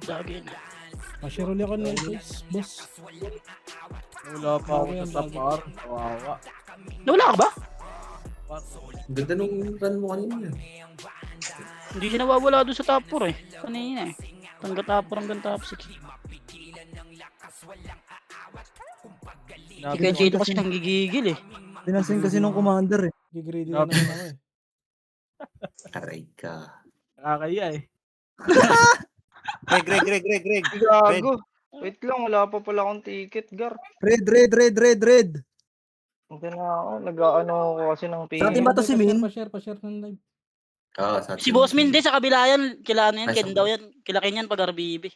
Lagi na. Pa-share ulit ako ng guys, boss. Wala pa ako sa top par. Kawawa. Nawala ka ba? Ganda nung run mo kanina. Hindi siya nawawala doon sa top 4 eh. Kanina eh. Hanggang top 4 hanggang top 6. Si Kenchito kasi nanggigigil eh. Pinansin kasi nung commander eh. Gigreedy na naman ako eh. Aray ka. Nakakaya eh. Greg. Gago. Wait lang, wala pa pala akong ticket, Gar. Red. Hindi na ako, nag-ano ako kasi ng Sa atin pingin. ba to si Min? Pa-share ng live. Sa Si Boss Min din sa kabila yan. Kila ano yan, Ay, Ken daw yan. Kila Ken yan pag RBB.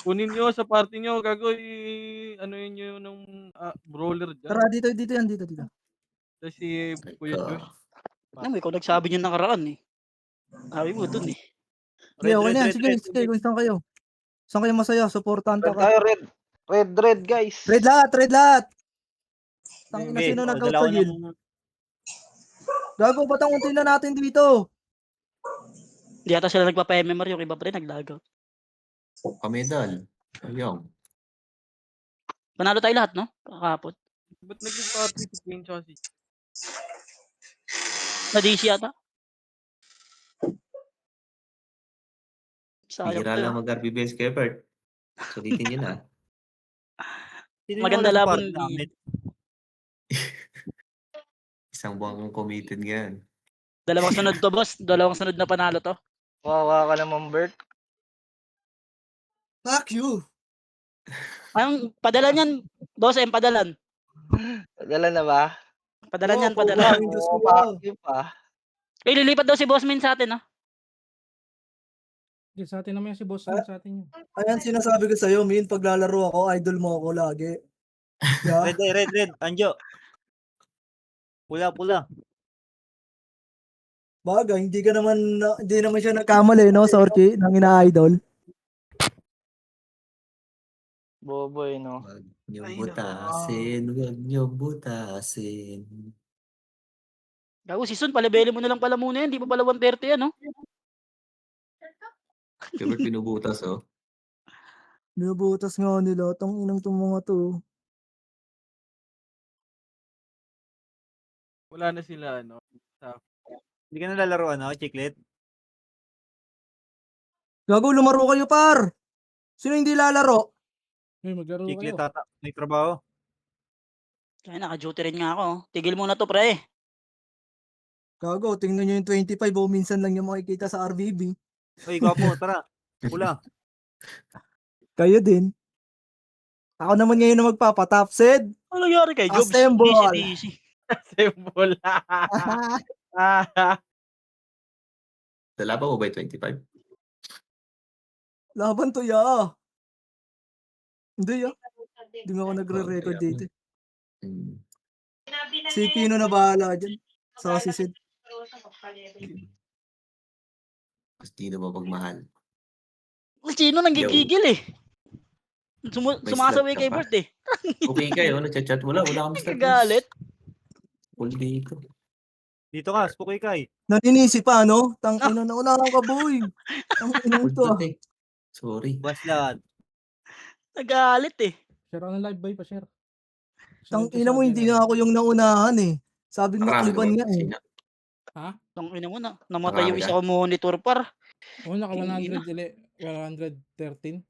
Kunin nyo sa party nyo. Gagoy. Ano yun nyo nung brawler dyan. Tara, dito. Tapos si Kuya Josh. Ano, ikaw nagsabi niya nakaraan eh. Sabi mo dun eh. Sige, okay na yan. Sige, kung saan kayo. Saan kayo masaya? Supportan Red ka. tayo, red, guys. Red lahat. Tangina, sino nag-out sa Gil? Gago, ba't ang unti na natin dito? Hindi ata sila nagpa-MMR, yung iba pa rin naglago. Kamedal. Ayong. Panalo tayo lahat, no? Kakapot. Ba't nag-party si King Chassis? Na-DC yata. Sayang Bihira to. lang mag-RBBS kay Bert. Sulitin nyo na. Maganda laban din. Isang buwan kong committed ngayon. Dalawang sunod to, boss. Dalawang sunod na panalo to. Wawa ka naman, Bert. Fuck you. Anong padalan yan? Boss, padalan. Dala na ba? Padalan yan, Oo, padalan. ang Diyos ko. Pakip pa. Eh, lilipat daw si Boss Min sa atin, no? Hindi, sa atin naman yan si boss Min, sa atin yun. Ayan, sinasabi ko sa'yo, Min, paglalaro ako, idol mo ako lagi. Yeah. Red. Anjo. Pula. Bagay, hindi naman siya nagkamali, no, Sorchi, nang ina-idol. Boboy, no? Huwag nyo butasin. Gago, si Sun, palibeli mo na lang pala muna yan. Di pa pala 130 yan, no? Kaya Bert pinubutas, oh. Binubutas nga nila, tong inang tong mga to. Wala na sila, ano. Hindi ka nalalaro, Chiclet? Gago, lumaro kayo, par! Sino hindi lalaro? Hey, maglaro Chiclet, kayo. may trabaho. Kaya naka-duty rin nga ako. Tigil muna to, pre. Gago, tingnan nyo yung 25, minsan lang yung makikita sa RVB. Uy, gwapo, tara. Pula. Kayo din. Ako naman ngayon na magpapatapsid. Ano nangyari kay Jobs? Assemble. DC. Symbol. Dalaban mo ba yung 25? Laban to, ya. Hindi, ya. Hindi nga ako nagre-record Okay, dito. Si Kino na bahala dyan. Sa si Sid. Mas di na mapagmahal. Sino nanggigigil eh? May Sumasaway slot ka kay pa. Bert eh. Okay kayo, nagchat-chat. Wala kami start. Kagalit. Full day ko. Dito ka, Spooky Kai. Naninisi pa, no? Tangina na unahan ka, boy. Tangina Full to. day. Sorry. Buwas lahat. Nagalit eh. Share ako ng live, boy, pa-share. Tangina mo, hindi nga ako yung naunahan eh. Sabi nga, Marami kliban naman nga eh. sina. Tangina mo na. Namatay yung Marami isa ko monitor par. Oo, naka Tingin 113.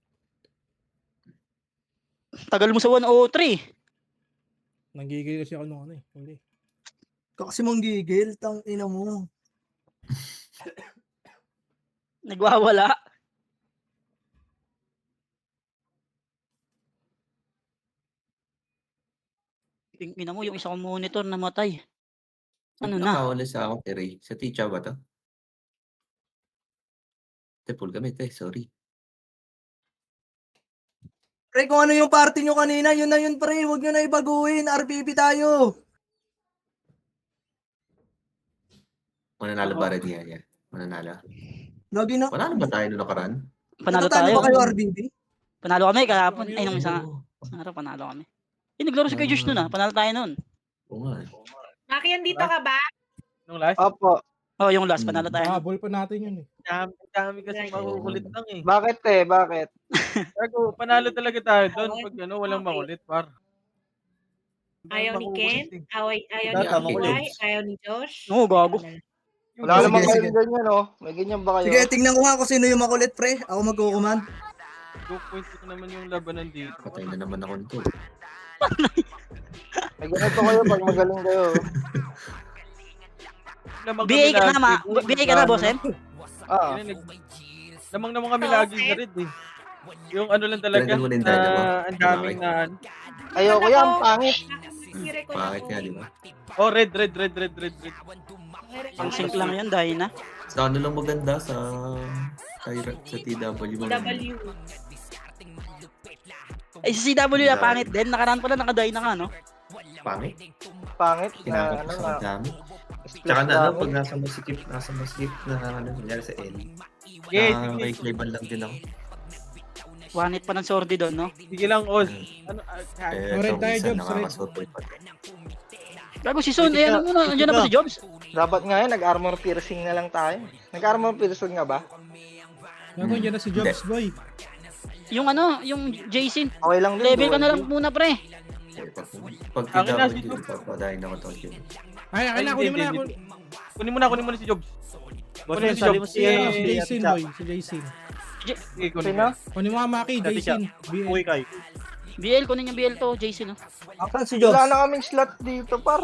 Tagal mo sa 103. Nanggigil kasi ako nung ano eh. Hindi. Kasi manggigil, tangina mo. Nagwawala. Tingin mo yung isa ko monitor namatay. Ano na? Nakawala sa akin, Ray. Sa teacher ba to? Full kami, sorry. Pre, kung ano yung party nyo kanina, yun na yun, pre. Huwag nyo na ibaguhin. RBB tayo. Mananalo ba rin niya? Mananalo. Lagi na. Wala na ba tayo nung nakaraan? Panalo Natatalo tayo. ba kayo, RBB? Panalo kami kahapon. Ay, nung isang Oo. araw panalo kami. Eh, naglaro si Kuya Josh nun ah. Panalo tayo nun. Oo nga. Maki, dito ka ba? Nung last? Opo. Oh, yung last panalo tayo. Habol pa natin yun eh. Dami kasi Right. makukulit lang eh. Bakit Bakit? Gago, panalo talaga tayo doon pag ano, walang makulit, par. Ayaw ni Ken? Makukulit eh. Ayaw Tama, ni makulit. Kuwai? Ayaw ni Josh? Oo, gago. Wala Sige, naman sige. kayong ganyan, oh. May ganyan ba kayo? Sige, tingnan ko nga kung sino yung makulit, pre. Ako magkukuman. 2 points ko naman yung labanan dito. Patay na naman ako nito. May ganito kayo pag magaling kayo. Lamang BA kami ka na, lagi. BA ka na, boss, eh? Ah, Lamang naman kami lagi sa red eh. Yung ano lang talaga, Talagang muna yung dalawa. ang daming na, ayoko yan, pangit. Bakit nga, di ba? oh red. Ang sync lang yun, dahil na. Sa ano lang maganda sa TW. W. Ay, si CW na pangit din. Nakaraan pala, nakadahin na ka, no? Pangit. Pangit na, Kinakap ano sa na. dami. Splash Tsaka na, ano, damage. pag nasa maskip na, ano, nangyari sa L. Yes, Na sige. may clayban lang din ako. One hit pa ng sordi doon, no? Sige lang, Oz. Ano, Eh, Red so, tayo, isa Jobs, red. nakakasurvive pa. Gago si Son, eh, ano muna, andyan na ba si Jobs? Dapat nga yan, nag-armor piercing na lang tayo. Nag-armor piercing nga ba? Gago, dyan na si Jobs, boy. Yung ano, yung Jason. Okay lang din. Level ka na dual lang muna, pre. Eh, pag Akin na, TW, si Jobs. papadahin ako to. Ay, akin na, kunin mo na ako. Kunin mo na si Jobs. Boss, Kunin Ren, si sali Jobs. mo si Si si Jason, Ate boy. Si Jason. Sige, kunin Sino? mo. Kunin mo nga, Maki, Ate Cha. Jason. BL. Pukoy kay. BL, kunin yung BL to, Jason, no? Akan si Wala Jobs. na kaming slot dito, par.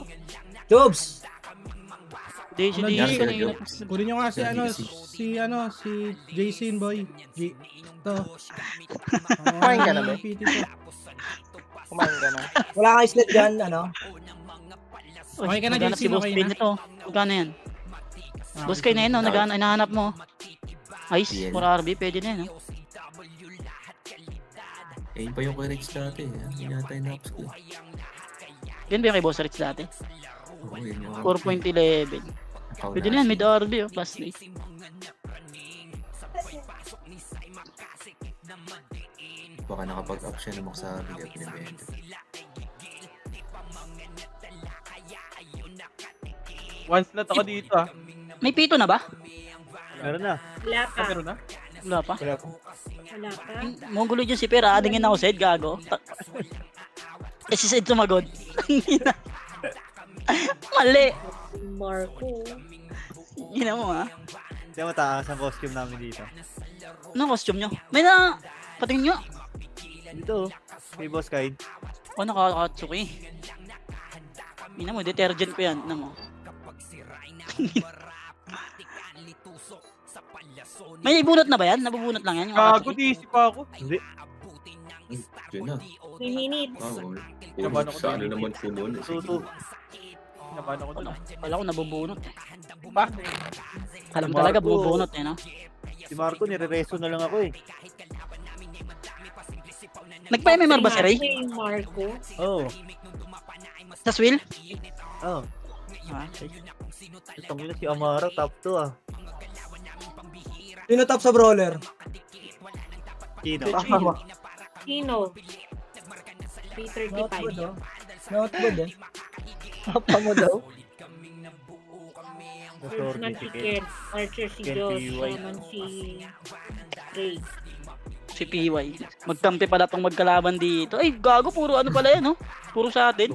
Jobs. Jason, Ano, Jason, Jobs? kanina. Kunin nyo nga Si si Jason, boy. Ito. Kumain ka na, be? PT to. Kumain ka na. Wala kang slot dyan, ano? Okay ka na, Naghanap Jason, si Boss okay Pin na? nito. Magkano yan? Boss kayo na yun, no? Hinahanap mo. Ice, BL. 4RB, pwede na yun, no? Eh, yun pa yung kay Rich dati. Yun yata yung naps ko. Yan ba yung kay Boss Rich dati? Oo, yun yung 4.11. account Pwede na yan, mid RB, oh, plus 3. Baka nakapag-up siya ng maksabi. Kaya pinibenta. One slot ako dito ah. May pito na ba? Meron na. Wala pa. Meron na? Wala pa. Wala pa. Mongolo dyan si Pera, adingin ako sa head, gago. Eh, si Sid sumagod. Mali. Marco. Gina mo, ha? Hindi mataas ang costume namin dito. Ano costume nyo? May na... Patingin nyo. Dito, kay Boss Kyle. O, nakakatsuki. Ina mo, detergent ko yan. Ina mo. May bunot na ba yan? Nabubunot lang yan? Yung Gago, Akatsuki? di pa ako. Hindi. Yun na. 3 minutes. Oo. Naman ako Sa ano dito. naman pumunod. Tutu. Naban ako doon. Kala ko nabubunot. Pa? Alam Marco. talaga, bubunot eh, no? Si Marco, nire-reso na lang ako eh. Nagpa-MMR ba si Ray? Yung Marco. Oo. Sa Swill? Oo. Ah, Itang ina si Amara, top 2 ah. Sino top sa brawler? Chino. Sino? Not 335. good, oh. Not good, eh. Apa mo daw? Personal ticket. Archer si Ken Josh. PY. Naman si Ray. si PY. Magkampi pala pang magkalaban dito. Ay, gago, puro ano pala yan, no? Puro sa atin.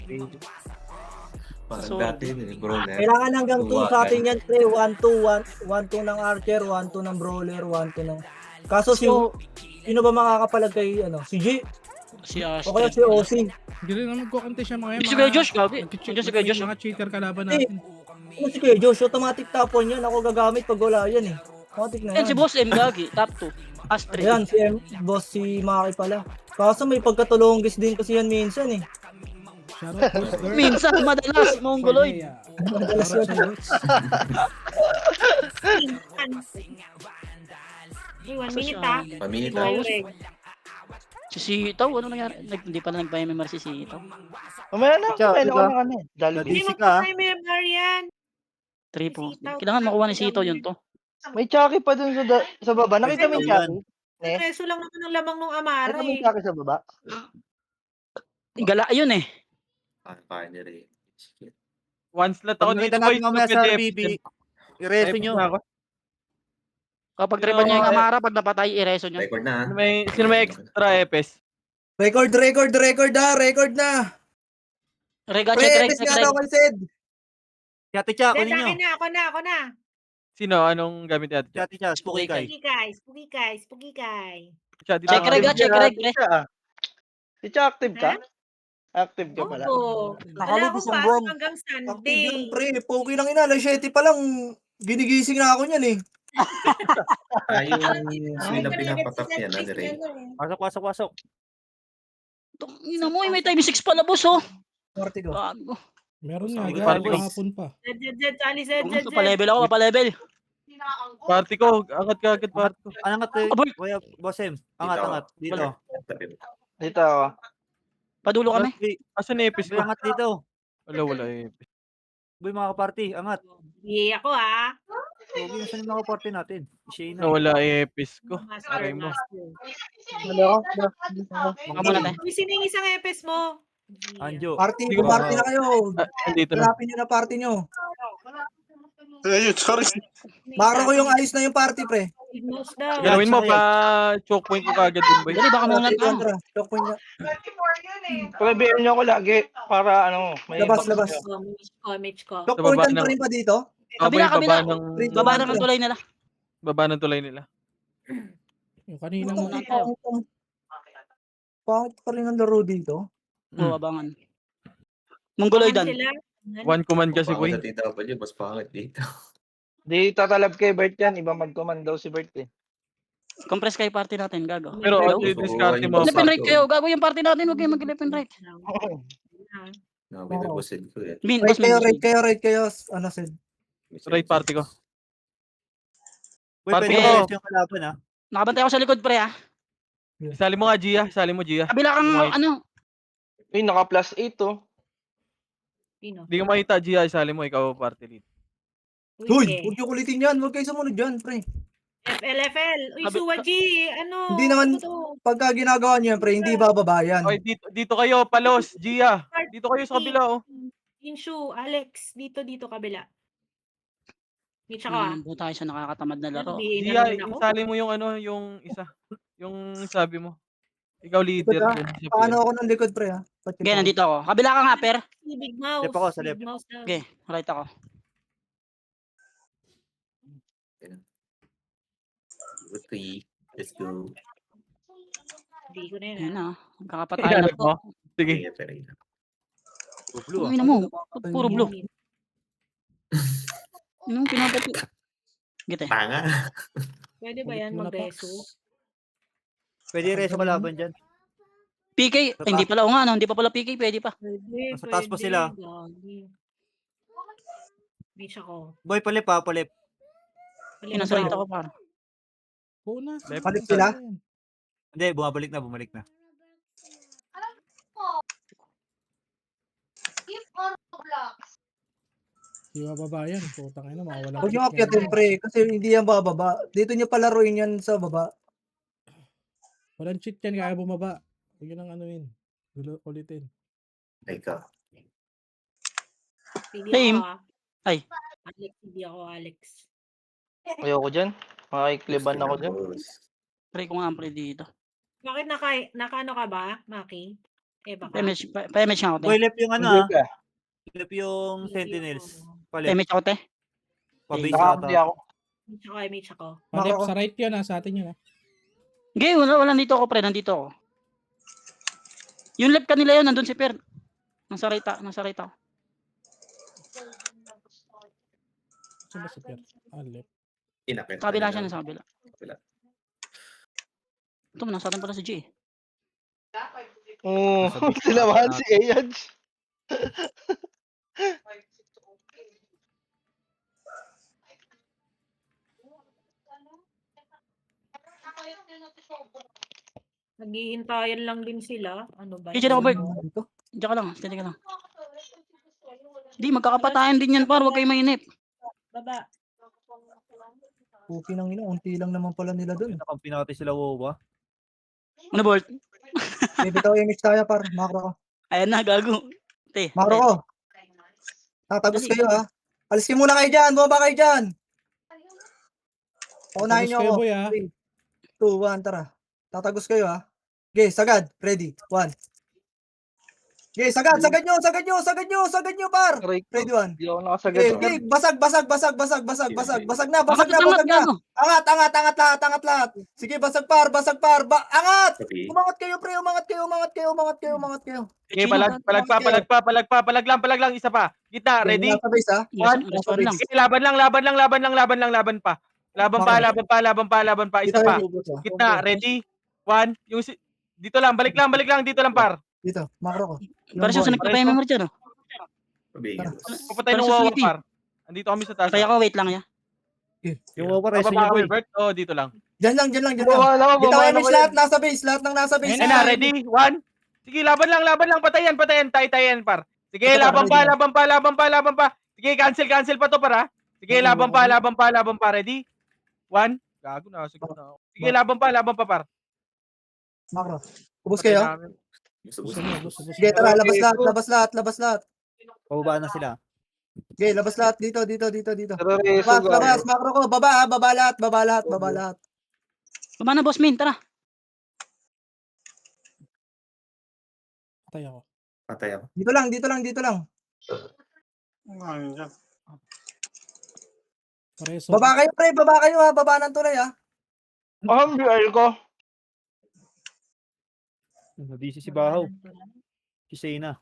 Parang So, dati yun eh, bro. Kailangan hanggang 2 Tuwa sa ka. atin yan, pre. 1-2 ng Archer, 1-2 ng Brawler, 1-2 ng... Kaso So, sino ba makakapalag kay, ano? Si G? si O kaya si OC? Hindi rin na magkukonte siya mga yan. Si Kuya Josh, gabi. Nandiyan si Kuya Josh. Mga cheater kalaban natin. Ano si Kuya Josh? Automatic top 1 yan. Ako gagamit pag wala yan, eh. Automatic na Yan yan. si Boss M, gagi. Top 2. Astrid. Ayan, si boss si Maki pala. Kaso may pagkatulonggis din kasi yan minsan, eh. Shoutout, boss. Girl. Minsan, madalas, mongoloid. Madalas Shoutout yun. sa Roots. Hey, 1 minute ah. Paminita. Wow. Reg. Si Sitaw, ano nangyari? Hindi pala nagpa-MMR si Sitaw. Mamaya na, Ciao, mamaya na diba? ako ng ano eh. Jollibee. Hindi Busy mo ka, ah. pa may member yan. 3 po. Kailangan makuha ni Sitaw yun to. May Chucky pa dun sa baba. Nakita mo yung Chucky? Eh? Preso lang naman ng lamang nung Amara Nakita mo yung eh. Chucky sa baba? Gala yun eh. Kaya ni Ray. One slot ako Pag dito, nakita natin boys. mamaya sa Magka-depth. RBB, I-reso nyo. Na ako. Kapag tribal niya yung Amara, pag napatay, ireso niya. Record na. Sino may extra EPS? Record na. Rega, Pre, check, reg, epis check, nga reg. daw, Sid. Si Ate Cha, Then, kunin nyo. ako na. Sino? Anong gamit ni Ate Si Cha? Ate Cha, spooky kay. Spooky guy. Cha, dito Check, ka. reg, check, reg, pre. Si Cha, active ka? Active ka pala. Oo. Wala Nakalib akong isang pasok buwan. hanggang Active yun, Sunday. pre. Pogi lang ina. Alas 7 pa lang. Ginigising na ako niyan eh. Yung sila pinapatak niya na, Ray. Pasok. Ina mo, may time 6 pala, boss, oh. Party ko. Gago. Meron nga, Party gano'n ko. kahapon pa. Zed, Charlie, Zed. Pa-level ako, pa-level. Party ko. Angat ka agad party ko. Angat Aboy. Kuya Bossem. Angat. Dito. Dito ako. Padulo kami. Boy, Asan yung EPS ko? angat dito. Wala EPS. Boy, mga kaparty, angat. Hindi ako Pogi, nasan yung mga kaparty natin? Shane na. Nawala EPS ko. Aray mo. Baka muna tayo. Uy, sino yung isang epes mo? Anjo. Party, Hindi ko party na kayo. Andito na. Hanapin nyo na party nyo. Mara ko yung ayos na yung party, pre. Mouse daw. Galawin mo pa choke point ko kagad dun, boy. Dali, baka muna Party, tayo. Andra. Choke point niya. Palabihan niyo ako lagi para ano, may Labas. Mitch ko. Choke Sa point baba pa ng- rin pa dito. Kabila, Kabila. baba ng Baba ng tulay nila. baba ng tulay nila. Yung kanina mo. Muna tayo. Pangit pa rin ang laro dito. Oo, abangan. Mongoloidan. Sila. One command kasi, boy. Sa TW, mas pangit dito. Di tatalab kay Bert yan, iba mag-command daw si Bert eh. Compress kayo party natin, gago. Pero Hello? ano yung discarte mo? Left and right kayo, gago yung party natin, huwag kayo mag-left and right. Nakapinabusin ko eh. Min, Right boss, min. kayo. Ano, Sid? Right party ko. Boy, Party pwede ko. i-reso yung kalaban, ha? Nakabantay ako sa likod, pre, ah. Isali mo nga, Gia. Isali mo, Gia. Kabila kang, Right. ano, Uy, naka plus 8 oh. Sino? Hindi ko makita, Gia. Isali mo, ikaw party lead. Uy, huwag nyo kulitin yan. Huwag kayo sumunod dyan, pre. FLFL. Uy, Sabi- Suwa G. Ano? Hindi naman- Ano to? Pagka ginagawa nyo yan, pre, hindi bababa yan. Okay, dito kayo, Palos, Gia. Dito kayo sa kabila, oh. Inshu, Alex. Dito, kabila. Mitch ako ah. doon tayo sa nakakatamad na laro. Sabihin na Gia, naman ako. isali mo yung ano, yung isa. Yung sabi mo. Ikaw leader. Likod, dun sa Paano player. ako ng likod, pre, ha? Okay, nandito ako. Kabila ka nga, per. Si Big Mouse. Left ako, sa left. Big Mouse daw. Okay, right ako. Okay, let's go. Hindi ko na yun. Ayun ah. na, magkakapatayan na Ilalagay to. mo? Sige. Kaya pa rin. Blue, ah. Uy, na mo. Puro blue. Anong pinapati? Gite. Tanga. Pwede ba yan Ulit mo na, mag-reso? Pax. Pwede i-reso kalaban dyan. PK, ay, hindi pala, o nga, no, hindi pa pala PK, pwede pa. Pwede, Nasa taas pa sila. Gagi. Mitch ako. Boy, palip, ha? Palip. Pinasalita ko para. Oo na. Left Balik sila? Hindi, bumalik na. Di bababa yan. Putang ina, mawala. Huwag nyo akyatin, pre, kasi hindi yan bababa. Dito nyo palaruin yan sa baba. Walang cheat yan, kaya bumaba. Huwag yun ang ano yun. Ulitin. Ikaw. Hindi Same. ako ah. Ay. Alex, hindi ako Alex. Ayoko dyan. Makikliban ako dyan. Pre ko nga ang pre dito. Bakit naka-ano ka ba, Maki? Eh, baka. Pa-image nga ako, Boy, te. left yung ano, Hindi ha? ka. Left yung Sentinels. Palip. Pa-image ako, te. Pabase Nakakampi ata. ako. Mitch ako. Palip Nako. sa right yun, sa atin yun. Hindi, wala nandito ako, pre, nandito ako. Yung left kanila yun, nandun si Per. Nasa right ako. Saan ba si Per? Left. Inakit. Sa kabila siya, nasa kabila. Kabila. Ito, nasa atin pala si G. Oo, Nasa big sinabahan na- si Ayaj. Naghihintayan lang din sila. Ano ba? Diyan ako, Bert. Dito. Diyan ka lang, steady ka lang. Di, magkakapatayan din yan, par. Huwag kayo mainip. Baba. Puki ng ina, unti lang naman pala nila dun. Nakampi natin sila, Wowa. Ano, Bolt? Baby tayo image tayo, par. Makro ko. Ayan na, gago. Te, Makro ko. Tatagos kayo, ha. Alisin muna kayo dyan. Bumaba kayo dyan. Paunahin Tatagos niyo kayo, ako. boy, ah. 3, 2, 1, tara. Tatagos kayo, ha. Okay, sagad. Ready. 1. Okay, sagad par. Aray ko. Ready, 1. Di ako nakasagad. Okay, Sir. okay. Basag. Basag na. Angat gago. Angat lahat. Sige, basag par. Angat! Pabi. Umangat kayo, pre. Umangat kayo. Sige, Chino, palag lang, isa pa. Gitna, Okay, ready? nasa base, ha. Last one lang. Sige, laban pa. Laban pa, isa Dito pa. yung ubos, ha. Gitna, ready? 1, dito lang, balik lang, dito lang par. Dito, macro ko. Para Yung susunod ball. pa yung memory dyan, oh. Pabi. Tara. Papatay Para ng sa wawa sweetie. par. Andito kami sa taas. Kaya ko, wait lang, ya. Yung wawa resto Bababa niya, boy. kami, Bert. Oh, dito lang. Diyan lang. Bumaba na Bitaw ko image yan. lahat, nasa base, lahat ng nasa base. Ayun na, ready? 1. Sige, laban lang, patayan, tayan par. Sige, Ito, laban ready. pa. Sige, cancel pa to para. Sige, laban pa, ready? 1. Gago na, sige na. Sige, laban pa par. Macro. Ubos Patay kayo? namin. Gusto niyo, gusto. Sige, tara, labas lahat. Pababa na sila. Okay, labas lahat dito. Terrorism, Labas, gago. macro ko, baba lahat. Baba na, boss min, tara. Patay ako. Patay ako. Dito lang. Pareso. Baba kayo, pre, ha, baba ng tulay, ha. Ang BL ko. Nabisi si Bahaw. Si Shayna.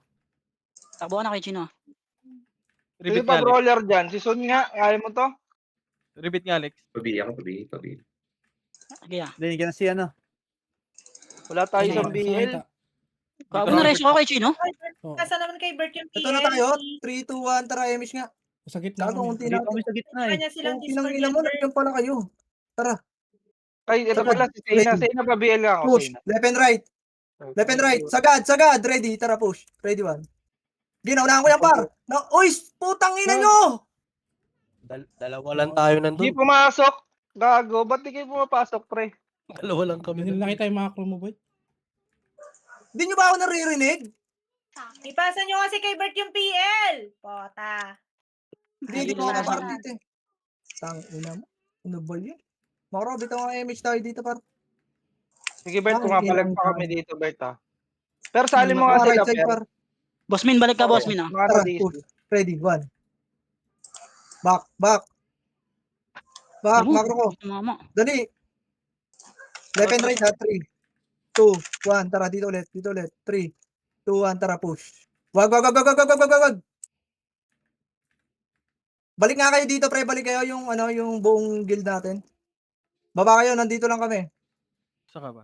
Takbuhan na kay Chino. Sino Repeat pa nga, Alex. brawler dyan? Si Sun nga. Kaya mo to? Repeat nga, Alex. Pabi ako, pabi. Sige, ah. Hindi na si ano. Wala tayo Sino? sa BL. Gago na reso ako kay Chino. Oh, Nasa naman kay Bert yung PL. Ito na tayo, 3, 2, 1, tara, image nga. sa gitna Gago, kami. unti Dito na. kami sa gitna eh. Kanya silang Unti ng Discord ina mo, yan, Bert. nandiyan pala kayo. Ay, ito Sagad. pala si Sena. Ready. Sena pa BL nga ako. Push, Sena. left and right. Sagad, ready, tara, push. Ready, 1. Ginaunahan ko yan, par. Uy, putang ina nyo! Dalawa lang tayo Hindi nandun. pumasok. Gago. Ba't di kayo pumapasok, pre? Dalawa lang kami Hindi nandun. nakita yung macro mo, boy. Di nyo ba ako naririnig? Ipasa nyo kasi kay Bert yung PL. Pota. Hindi ko ako par dito, eh. Tang ina mo. Ano ba yun? Makro, bitaw nga image tayo dito, par. Sige, Bert. Ah, Pumapalag hindi pa lang kami dito, Bert, ha. Pero sali mo Mga nga sila, right side, Per. par. Boss min, balik ka, boss min, ah. Mga Tara, DC. push. Ready, 1. Back. Macro ko. Mama. Dali. Left and right, ha. 3, 2, 1. Tara, dito ulit. 3, 2, 1. Tara, push. Wag. Balik nga kayo dito, pre. Balik kayo yung buong guild natin. Baba kayo, nandito lang kami. Saka ba?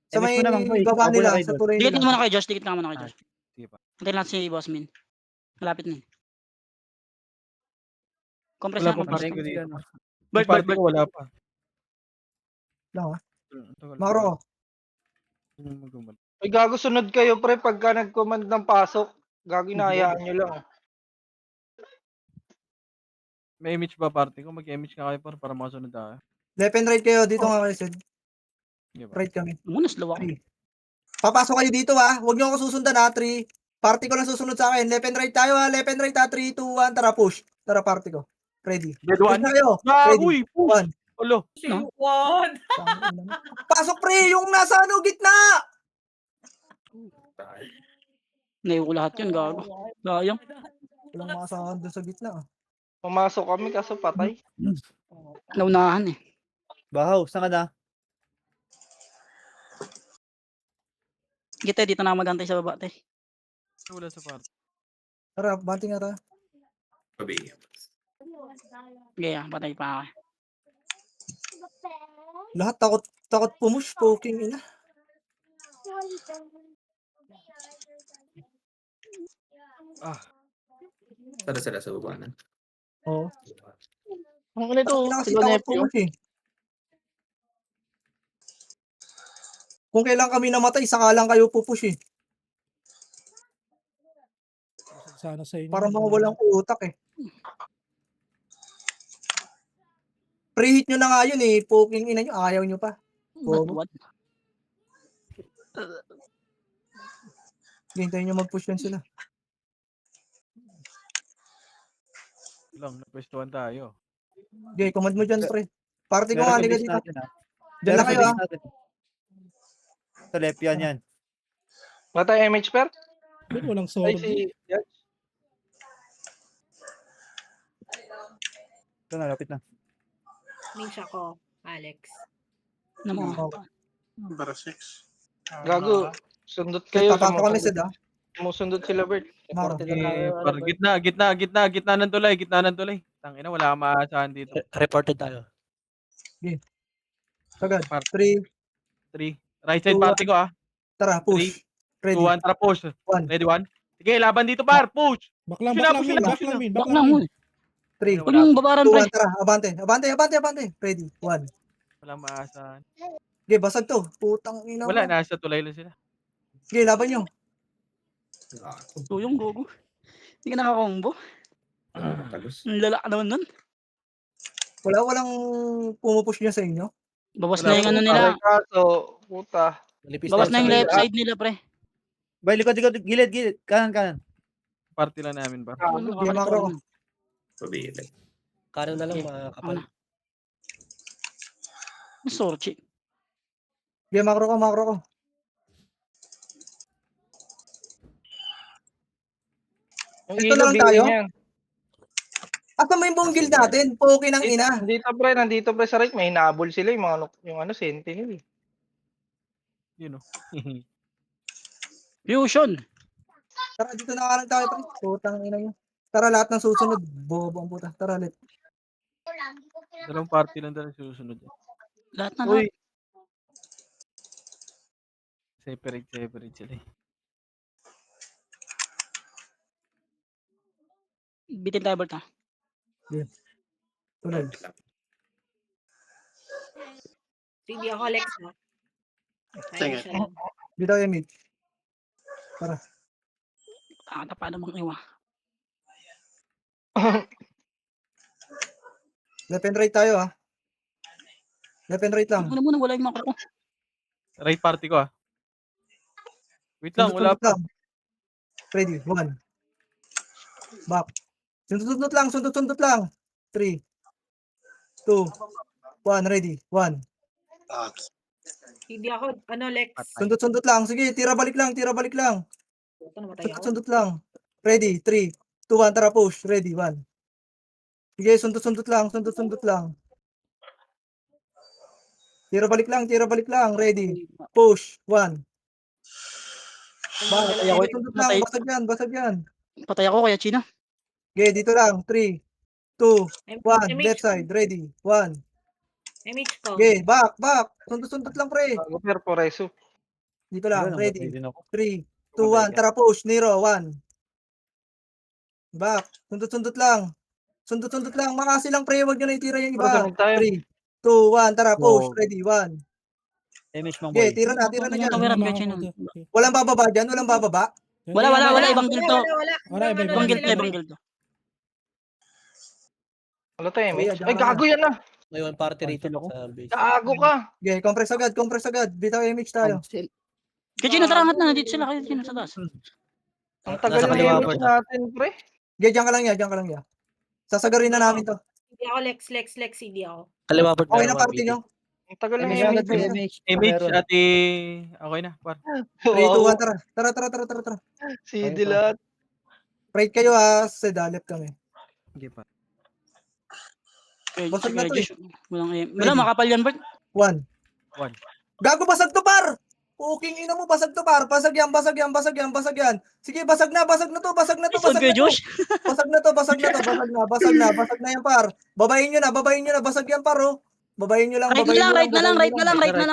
Sa may Image mo naman, boy. baba Abo na nila, kayo sa doon. tulay Dikit ka nila. muna kay Josh, dikit ka muna kay Josh. Sige pa. Antayin natin si boss min. Malapit na, eh. Compress Wala na, pa compress pa. na. Ko dito. Bert, Yung party Bert. ko, wala pa. Lang, ha. Tagal. Macro ko. Ay, gago, sunod kayo, pre. Pagka nag-command ng pasok. Gago, inahayaan nyo lang. May image ba party ko? Mag-image ka kayo para makasunod tayo. Left and right kayo. Dito nga kayo, Sid. Sige ba? Right kami. Muna, slow ako. 3. Papasok kayo dito, ha. Huwag nyo ako susundan, ha. 3. Party ko lang susunod sa akin. Left and right tayo, ha. 3, 2, 1. Tara, push. Tara, party ko. Ready. Dead Push one? na kayo. Ready. Uy! Push! 1. Olo! No? One. Pasok, pre. Yung nasa gitna. Naiyo ko lahat yun, gago. Sayang. Walang makasahan doon sa gitna, ah. Pumasok kami kaso patay. Naunahan, eh. Bahaw, saan ka na? Kita, dito na ako magantay sa baba, te. Wala sa party. Tara, banting nga tayo. Pabi. Okay, ah, patay pa ako. Lahat takot pumush, poking ina. Tara sila sa baba na. Oo. Ang ganito, Kasi sila takot Nepio. pumush, eh. Kung kailan kami namatay, saka lang kayo pupush, eh. Sana sa inyo. Parang mga walang utak, eh. Preheat nyo na nga yun, eh. Poking ina nyo, ayaw nyo pa. Bobo. What? Hintayin nyo mag-push yan sila. Lang, napwestuhan tayo. Okay, command mo dyan, pre. Party ko, Meron halika base dito. natin, ah. Diyan Meron na kayo base ah. natin. Sa left yan. Matay MH per? Ba't walang Ay, sword? si... Yan. Ito na, lapit na. Mage ako, Alex. Ano mo? Gago. Sundot Okay, kayo. papasok kami Sid ah. Sumusundot sila, Bert. Maro. Reported na tayo. Par, gitna ng tulay. Tangina, wala kang maasahan dito. Reported tayo. Sagad. Par- 3, 3. Right side 2, party ko ah. tara, push. 2, Ready. 1, tara push. 1, Ready, 1. Sige, laban dito par, push. Baklang, Push na, baklang, push min, na, baklang, min, Back baklang, lang mo. min. 3, Huwag yung babaran 2, pre. 1, tara. Abante. Ready. 1. Walang maasahan. Okay, basag to. Putang ina mo. Wala, nasa tulay lang sila. Okay, laban nyo. Tuyong gogo. Hindi ka nakakombo. Talos. Ang lala ka naman nun. Walang pumupush niya sa inyo. Bawas Wala na yung po, ano nila. Kaso, puta. Malipis Bawas na tayo yung sa left side nila pre. Bay, likod. Gilid. Kanan. Party lang namin par. Ano Game nakakalit macro ako ko. nun. Pabili. Kanan na lang mga kapal. Ano? Ang sorchi. Game macro ko. Yung Ito ilog, lang tayo? yan. Asa mo yung buong guild natin? Poki ng ina. Nandito pre sa right, may hinabol sila yung mga yung ano sentinel. Yun o. Fusion. Tara, dito na lang tayo. Pre. Putang ina nyo. Tara, lahat ng susunod. Bobo ang puta. Tara, let. Dalawang party lang talaga susunod. Lahat na Uy, lahat. Separate sila eh. Bitin tayo Bert ha. Tunod. Hindi ako, Alex. Ha? Tayo siya lang. Dito kayo, mid. Pa namang iwa. Left and right tayo ah. Left and right lang. Muna wala yung macro ko. Right party ko ah. Wait lang, wala Sundot pa. lang. Ready, 1. Back. Sundot lang. 3, 2, 1, ready. 1. Hindi ako, ano, Lex. Sundot lang. Sige, tira balik lang. Ito, namatay ako. Sundot lang. Ready, 3, 2, 1, tara push. Ready, 1. Sige, sundot lang. Tira balik lang. Ready. Push. 1. Patay ako. Sundot lang. Basag yan. Patay ako kaya China. Okay, dito lang. 3, 2, 1. Left side. Ready. 1. MH ko. Okay, back. Sundot lang, pre. Gago per Poreso. Dito lang. Wala, Ready. namatay din ako. 3, 2, 1. Tara push. Nero. 1. Back. Sundot lang. Makasi lang, pre. Huwag nyo na itira yung iba. Sunod tayo. 3, 2, 1. Tara push. Wow. Ready. 1. MH mang Okay, boy. tira na Ano dyan. tawiran kaya China? Walang bababa dyan. Wala ibang guild to. Wala. Ibang guild to. Wala tayo, Kuya, MH. diyan Ay, ka gago yan ah. Ngayon party rito Cancel ako. sa base. Gago ka. Okay, compress agad. Bitaw MH tayo. Kaya China tara angat na. Nandito sila kayo China sa taas. Ang tagal Nasa na kaliwa, MH Bert. natin, pre. Okay, diyan ka lang ya. Sasagarin na namin to. Hindi ako, Lex. Hindi ako. Kaliwa Bert. Okay meron na mga party BT. nyo. Ang tagal na MH MH. agad, pre. MH. Image ate. Okay na, par. 3, 2, 1. Tara. CD lahat. Pride kayo ha. Sa dalip kami. Sige pa. Okay, Basag na to Wala makapal yan Bert. 1. 1. Gago, basag to, par! Puking ina mo, basag to, par. Basag yan. Sige, basag na to. Basag na Josh. yan, par. Babayin nyo na. Basag yan, par, oh. Babayin nyo lang. Right na lang.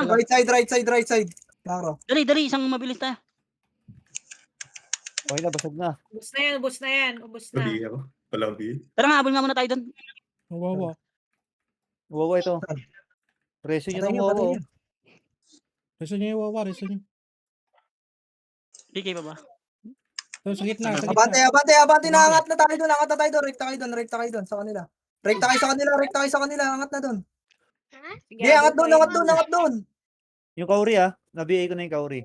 Right side. Klaro. Dali, isang mabilis tayo. Okay na, basag na. Ubus na yan. Pabili ako. Walang bili. Tara nga, habol nga muna tayo doon. Wawa. Wawa ito. Preso nyo Patay ng nyo. wawa. Reso nyo yung wawa, reso nyo. PK pa ba? So, sa gitna. Abante na. Angat na tayo doon. Rekta kayo doon. Sa kanila. Rekta kayo sa kanila. Angat na doon. Sige, Angat doon. Yung Kauri ah. Nabiay ko na yung Kauri.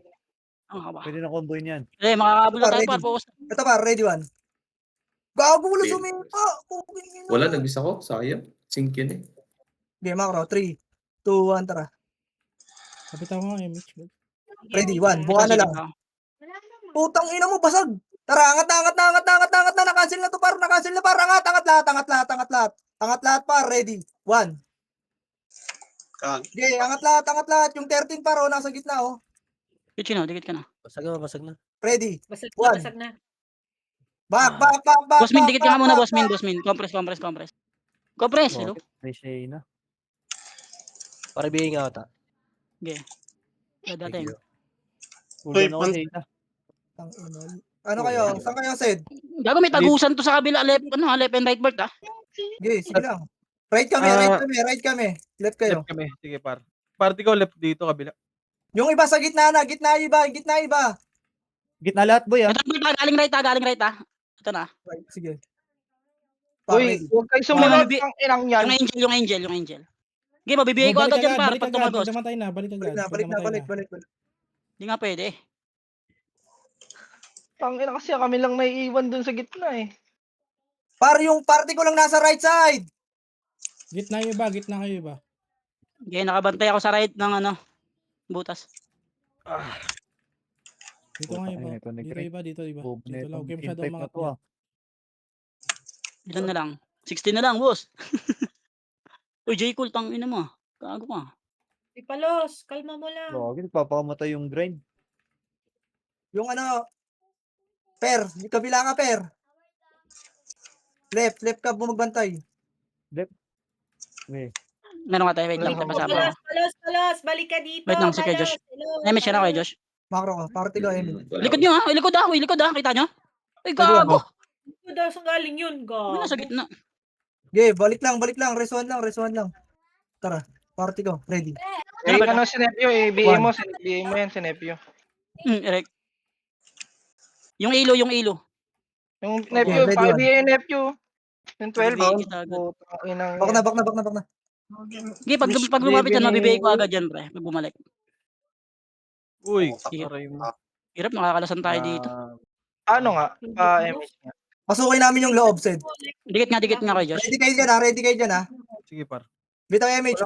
Ang haba. Pwede na comboin yan. Makakabol na tayo Ready. par. Focus. Ito, par. Ready, 1. Gago, wala Ready. suminta. Puking ina. Wala, nag-miss ako. Sayang. Sync yun eh. Game macro. 3, 2, 1, tara. Kapitan ko nga, Mitch. Ready, Sige, 1. Buka na Sige lang. pa. Putang ina mo, basag. Tara, angat na, angat na, angat na, angat na, angat na. Nakancel na to, par. Nakancel na, par. Angat, angat lahat, angat lahat, angat lahat. Angat lahat, par. Ready. 1. Okay, angat lahat, angat lahat. Yung 13, par, oh, nasa gitna, oh. Dikit ka na. Basag na, basag na. Ready. Basag na, One. basag na. Back, back, back, back, Boss Min, back, dikit ka nga back, muna, back, Boss Min, back. Boss Min. Compress. Compress, hello? May Shayna. Para bigay nga ata. Okay. Dadating. Ulan ako Shayna. Tang ina. Ano kayo? Saan kayo, Sed? Gago, may tagusan to sa kabila, left and right, Bert, ah. Okay, sige lang. Right kami, right kami, right kami. Left kayo. Left kami. Sige, par. Party ko left dito, kabila. Yung iba sa gitna na, gitna iba, gitna iba. Gitna lahat, boy, ah. Ito, Bert, galing right, ah. Ito na. Right, sige. Uy, huwag kayo sumunod ng inang yan. Yung angel. Okay, mabibigay ko balik agad yan, par, balik pag agad. tumagos. Pag namatay na, balik agad. Balik na, balik. Hindi nga pwede, eh. Tangina kasi kami lang naiiwan dun sa gitna eh. Par, yung party ko lang nasa right side. Gitna kayo iba. Okay, nakabantay ako sa right ng butas. Dito nga iba. Ito, Dito iba. Bob Dito lang. na Okay, itong masyadong team type na mga to, ah. Ilan na lang? 16 na lang, boss. Uy, J. Cool, tangina mo. Gago ka. Ipalos, kalma mo lang. Lagi, nagpapakamatay yung grind. Yung per, yung kabila ka, per. Left ka magbantay. May. Meron ka tayo, wait lang. Wala. Pasama ako. Palos, balik ka dito. Wait lang, si Kuya Josh. Ay, may share ako, Josh. Macro ka, party ka, Emil. Likod nyo, ha? Likod, ha? Kita nyo? Ay, Pwede ba? gago. Ito daw saan galing yun, Wala gago. sa gitna. Okay, balik lang. Reswan lang. Tara, party ko, ready. Eh, ano sinepyo eh. BA mo yan, sinepyo. Erect. Yung ilo. Yung nephew, ready, paki-BA yung nephew. Yung 12. Bibigay kita agad. Putang inang Bak yan. na. Okay, pag lumapit yan, mabibigay ko agad yan, pre. Pag bumalik. Uy, Sige. aray mo. Hirap, makakalasan tayo dito. Ano nga? MH nga. Pasukin namin yung loob, Sed. Dikit nga kayo, Josh. Ready kayo dyan, ha? Sige, par. Bitaw MH.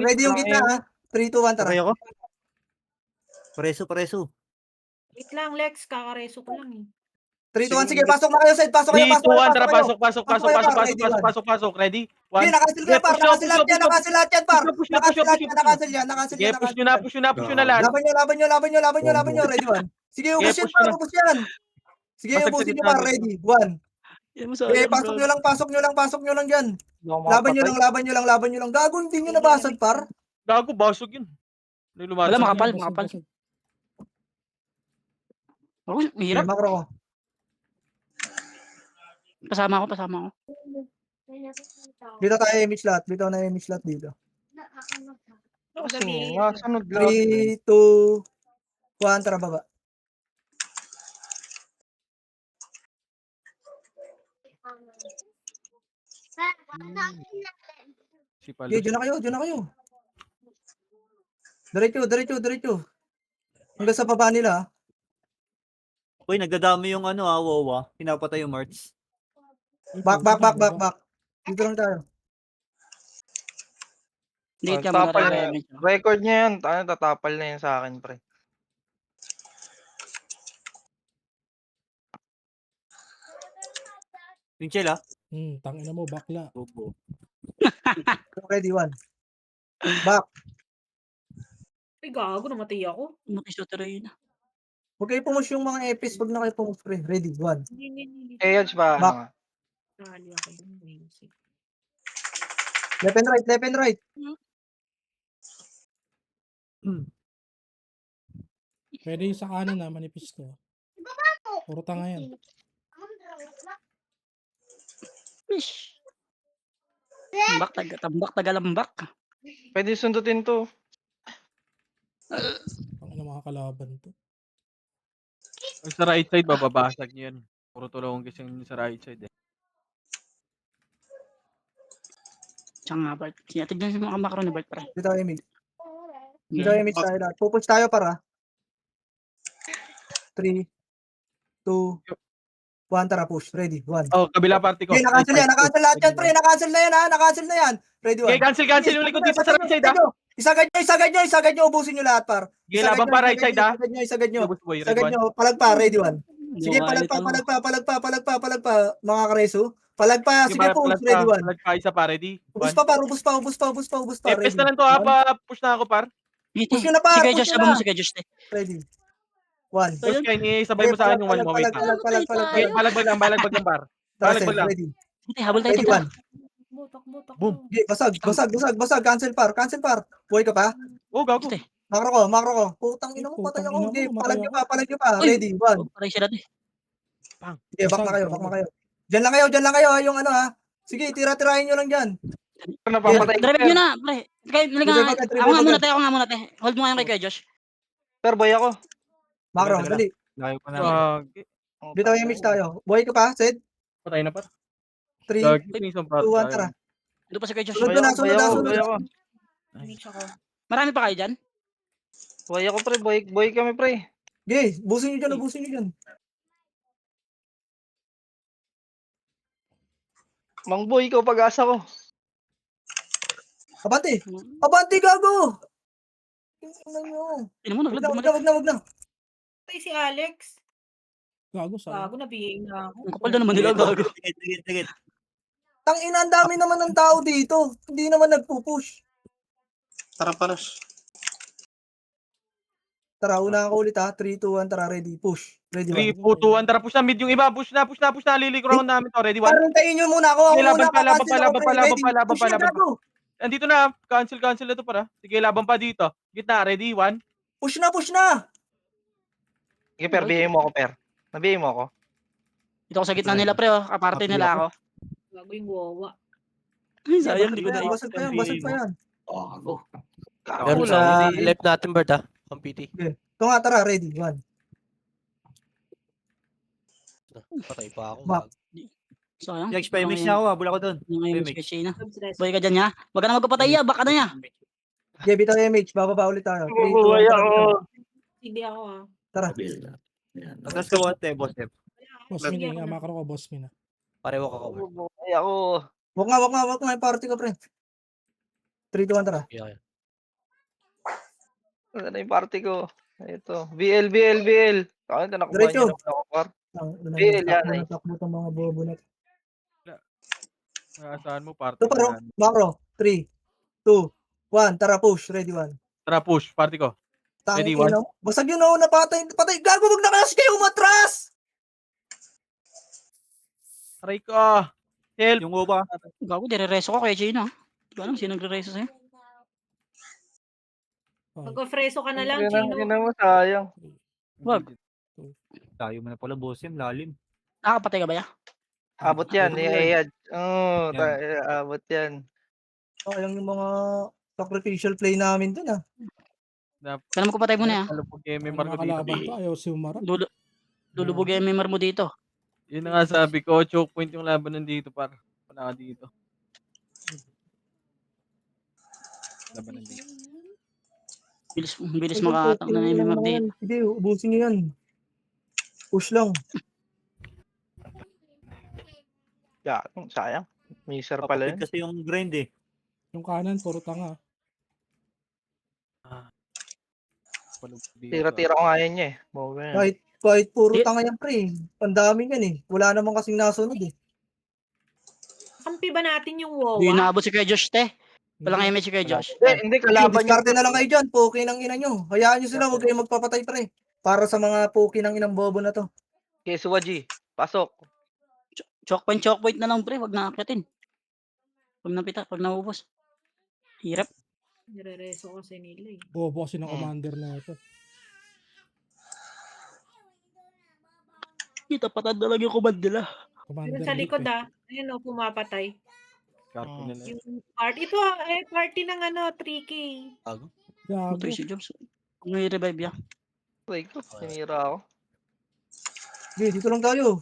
Ready yung gitna, ha? 3, 2, 1, tara. Sabay ako? Pareso. Wait lang, Lex, kakareso ko lang eh. 3, 2, 1, sige, pasok na kayo, Sed. Pasok 3, 2, 1, tara, kayo. pasok. Ready? 1. Hindi, nakancel kayo, par. Nakancel lahat yan, par. Nakancel yan. Push nyo na lahat. Laban nyo. Ready, 1. Sige, ubus yan, par. Ubus yan. Sige, Basag ubusin sa nyo, gitna par. dito. Ready, 1. Yan mo Okay, pasok nyo lang dyan. Laban nyo lang. Gago, hindi nyo nabasag, par. Gago, basog yun. Wala, makapal. Oh, hirap. Macro ko. Pasama ako. Dito tayo image lahat. Dito na image lahat dito. Kasi nasunod lang. 3, 2, 1, tara baba. Si Okay, dyan na kayo. Diretso. Hanggang sa baba nila, ha? Uy, nagdadami yung Wawa. Pinapatay yung Marts. Back. Dito lang tayo. Dikit ka Tapal muna, na. Record niya yan. Tatapal na yan sa akin, pre. Pinchel, ah. Tangina mo, bakla. Bobo. Ready, 1. Back. Ay, gago, namatay ako. Makisoteray na. Huwag kayo pumush yung mga epis. Huwag na kayo pumush, pre. Ready, 1. Hindi. Eh, Yodge ba? Ano Back. nga? Nakali ako dun. Music. Left and right. Pwede yung sa kanan na, manipis to. Puro tanga yan. Fish. Tambak, tagalambak. Pwede sundutin to. Ang mga kalaban to. Sa right side, bababasag nyo yan. Puro tulong kasi sa right side eh. Tsaka nga, Bart. Tignan yung mga makro ni Bart, pre. Dito image tayo lahat. Pupush tayo para. 3, 2, 1, tara, push. Ready, 1. Oh, kabila party ko. Okay, nakancel yan. Nakancel lahat yan, pre. Nakancel na yan, ha. Nakancel na yan. Ready, 1. Okay, cancel yung likod dito sa right side, ha. Isagad nyo, ubusin nyo lahat, par. Sige, laban pa right side, ha. Isagad nyo. Ubus boy, red Isagad one. nyo, palagpa, ready, 1. Sige, Bumalit palagpa, mga kareso. Palagpa, sige po, ready, 1. Flag pa isa pa, ready? Ubus One. pa, par, ubus pa, Pes ready. na lang to, ha. 1. Push na ako, par. Push nyo na, par, Si Kuya push Josh, nyo sabang mo na. si Kuya Josh. Ready. 1. Push kayo, sabay mo sa akin yung one mo. Wait lang. Okay, balagbag lang, par. Tara, Balagbag Seth, lang. ready. Habol tayo, Ready, tita. 1. Takbo. Okay, basag. Cancel, par. Buhay ka pa? Oh, gago. Ate. Makro ko. Putang ina mo, patay ako. Okay, palag nyo pa. Uy. Ready, 1. Paray siya dati. Okay, back na kayo. Diyan lang kayo, yung ano ha. Sige, tira-tirahin nyo lang dyan. Napapatay ko, Drive per. nyo na, pre. Kaya, Revive agad. ako nga muna, te. Hold mo nga yung kay Kuya Josh. Per, boy ako. Makro, Teka lang. dali. Layo pa na. Gagi. Bitaw yung mix tayo. Buhay ka pa, Sid? Patay na, par. 3, Gagi, pinisang par. 2, 1, tara. Ito pa si Kuya Josh. Sunod na, Boy sunod. ako. Mix ako. Marami pa kayo dyan? Boy ako, pre. Boy kami, pre. Okay, busin nyo dyan. Mang boy, ikaw pag-asa ko. Abante, gago! Tingnan nyo. Ino mo, naglag. Wag na. Tay si Alex. Gago sa. Bago nabihing na ako. Ang kapal na naman nila, gago. Tigit. Tangina, ang dami naman ng tao dito. Hindi naman nagpupush. Tara, panos. Tara, una ako ulit ha. 3, 2, 1, tara, ready. Push. Ready, 3, 1. 2, 1. Tara, push na mid yung iba. Push na. Lilikro namin to. Ready, 1. Parang tayo nyo muna ako. Ako Okay, laban muna. pa, laban Kakancel pa, ako, laban pre. pa, laban Ready. pa, laban Push pa, na, laban pa. gago. Andito na. Cancel na to, para. Sige, laban pa dito. Gitna, ready, 1. Push na. Sige, per. Bihin mo ako, per. Nabihin mo ako. Dito ako sa gitna nila, pre, oh. Kaparte nila ako. Bago yung wawa. Ay, sayang, di ko na. Basag pa yan. Meron sa left natin, Bert, ha? Ang PT. Ito nga, tara, ready. 1. Patay pa ako. Map. Sayang. Next, mix na ako, habol ako dun. Yung Mix. kay Shayna. Substress. Boy ka dyan, ya. Wag ka na magpapatay, ya. Baka na, ya. Okay, bitaw yung MH. Bababa ulit tayo. 3, 2, 1, Boy tara. ako. Hindi ako ah. Tara. Tapos ka one, boss. Boss Sige, Min, ako na. makro ko, boss Min. Pareho ka cover. Boy ako. Wag nga yung party ko, pre. 3, 2, 1, tara. Yeah. Ano na yung party ko? Ito. BL. Kaya ito, nakuha Diretso. niyo naman ako, par. Yan, yan, takbo itong mga bobo na. Saan mo, party Ito pa, na yan. Macro. 3, 2, 1, tara, push. Ready, 1. Tara, push. Party ko. Ready, Tangin, one. basag yun na patay. Gago, wag na kasi kayo umatras! Aray ko. Help. Yung uba. Gago, dire-reso ko kay Shayna. Hindi ko alam sino nagre-reso sa'yo. Magka-freso ka na lang, Yan Chino. mo, sayang. Wag. Tayo mo na pala, boss. Lalim. Nakakapatay ka ba, ya? Abot yan. Iayad. Oo, Yan. abot yan. Sayang yung mga sacrificial play namin dun, ah. Kailan mo patay muna, ya? Kalupog yung Ang member ko dito. makalaban to, ayaw si Umara. Lulubog yung MMR mo dito. Yun na nga sabi ko, choke point yung laban nandito, par. Wala ka dito. Laban nandito. Bilis makatak na ng MMR dito. Sige, ubusin nyo yan. Push lang. Sayang. Miser pala Kapatid yun. kasi yung grind eh. Yung kanan, puro tanga. Palubog dito. Tira-tira ko nga yan niya eh. Bobo yan. Kahit puro Di- tanga yan, pre. Ang dami yan, eh. Wala naman kasing nasunod, eh. Kampi ba natin yung wawa? Hindi naabot si Kuya Josh, te. Walang MH si Kuya Josh. Hindi, kalaban Diskarte na lang kayo dyan. Poke ng ina nyo. Hayaan nyo sila. Huwag kayong magpapatay, pre. Para sa mga poke ng inang bobo na to. Keswa G. Pasok. Choke point na lang, pre. Wag na akitin. Pag naubos. Hirap. Nire-reso kasi nila eh. Bobo kasi ng commander na ito. Kita patad na lang yung command nila. Commander Yun sa weak likod eh. ah. Ayun o, pumapatay. Cartoon nila. Yung ito party ng ano, 3K. Gago. Gago. Tracy Jobs. Kung may revive ya. Wait ko. Sinira ako. Okay, dito lang tayo.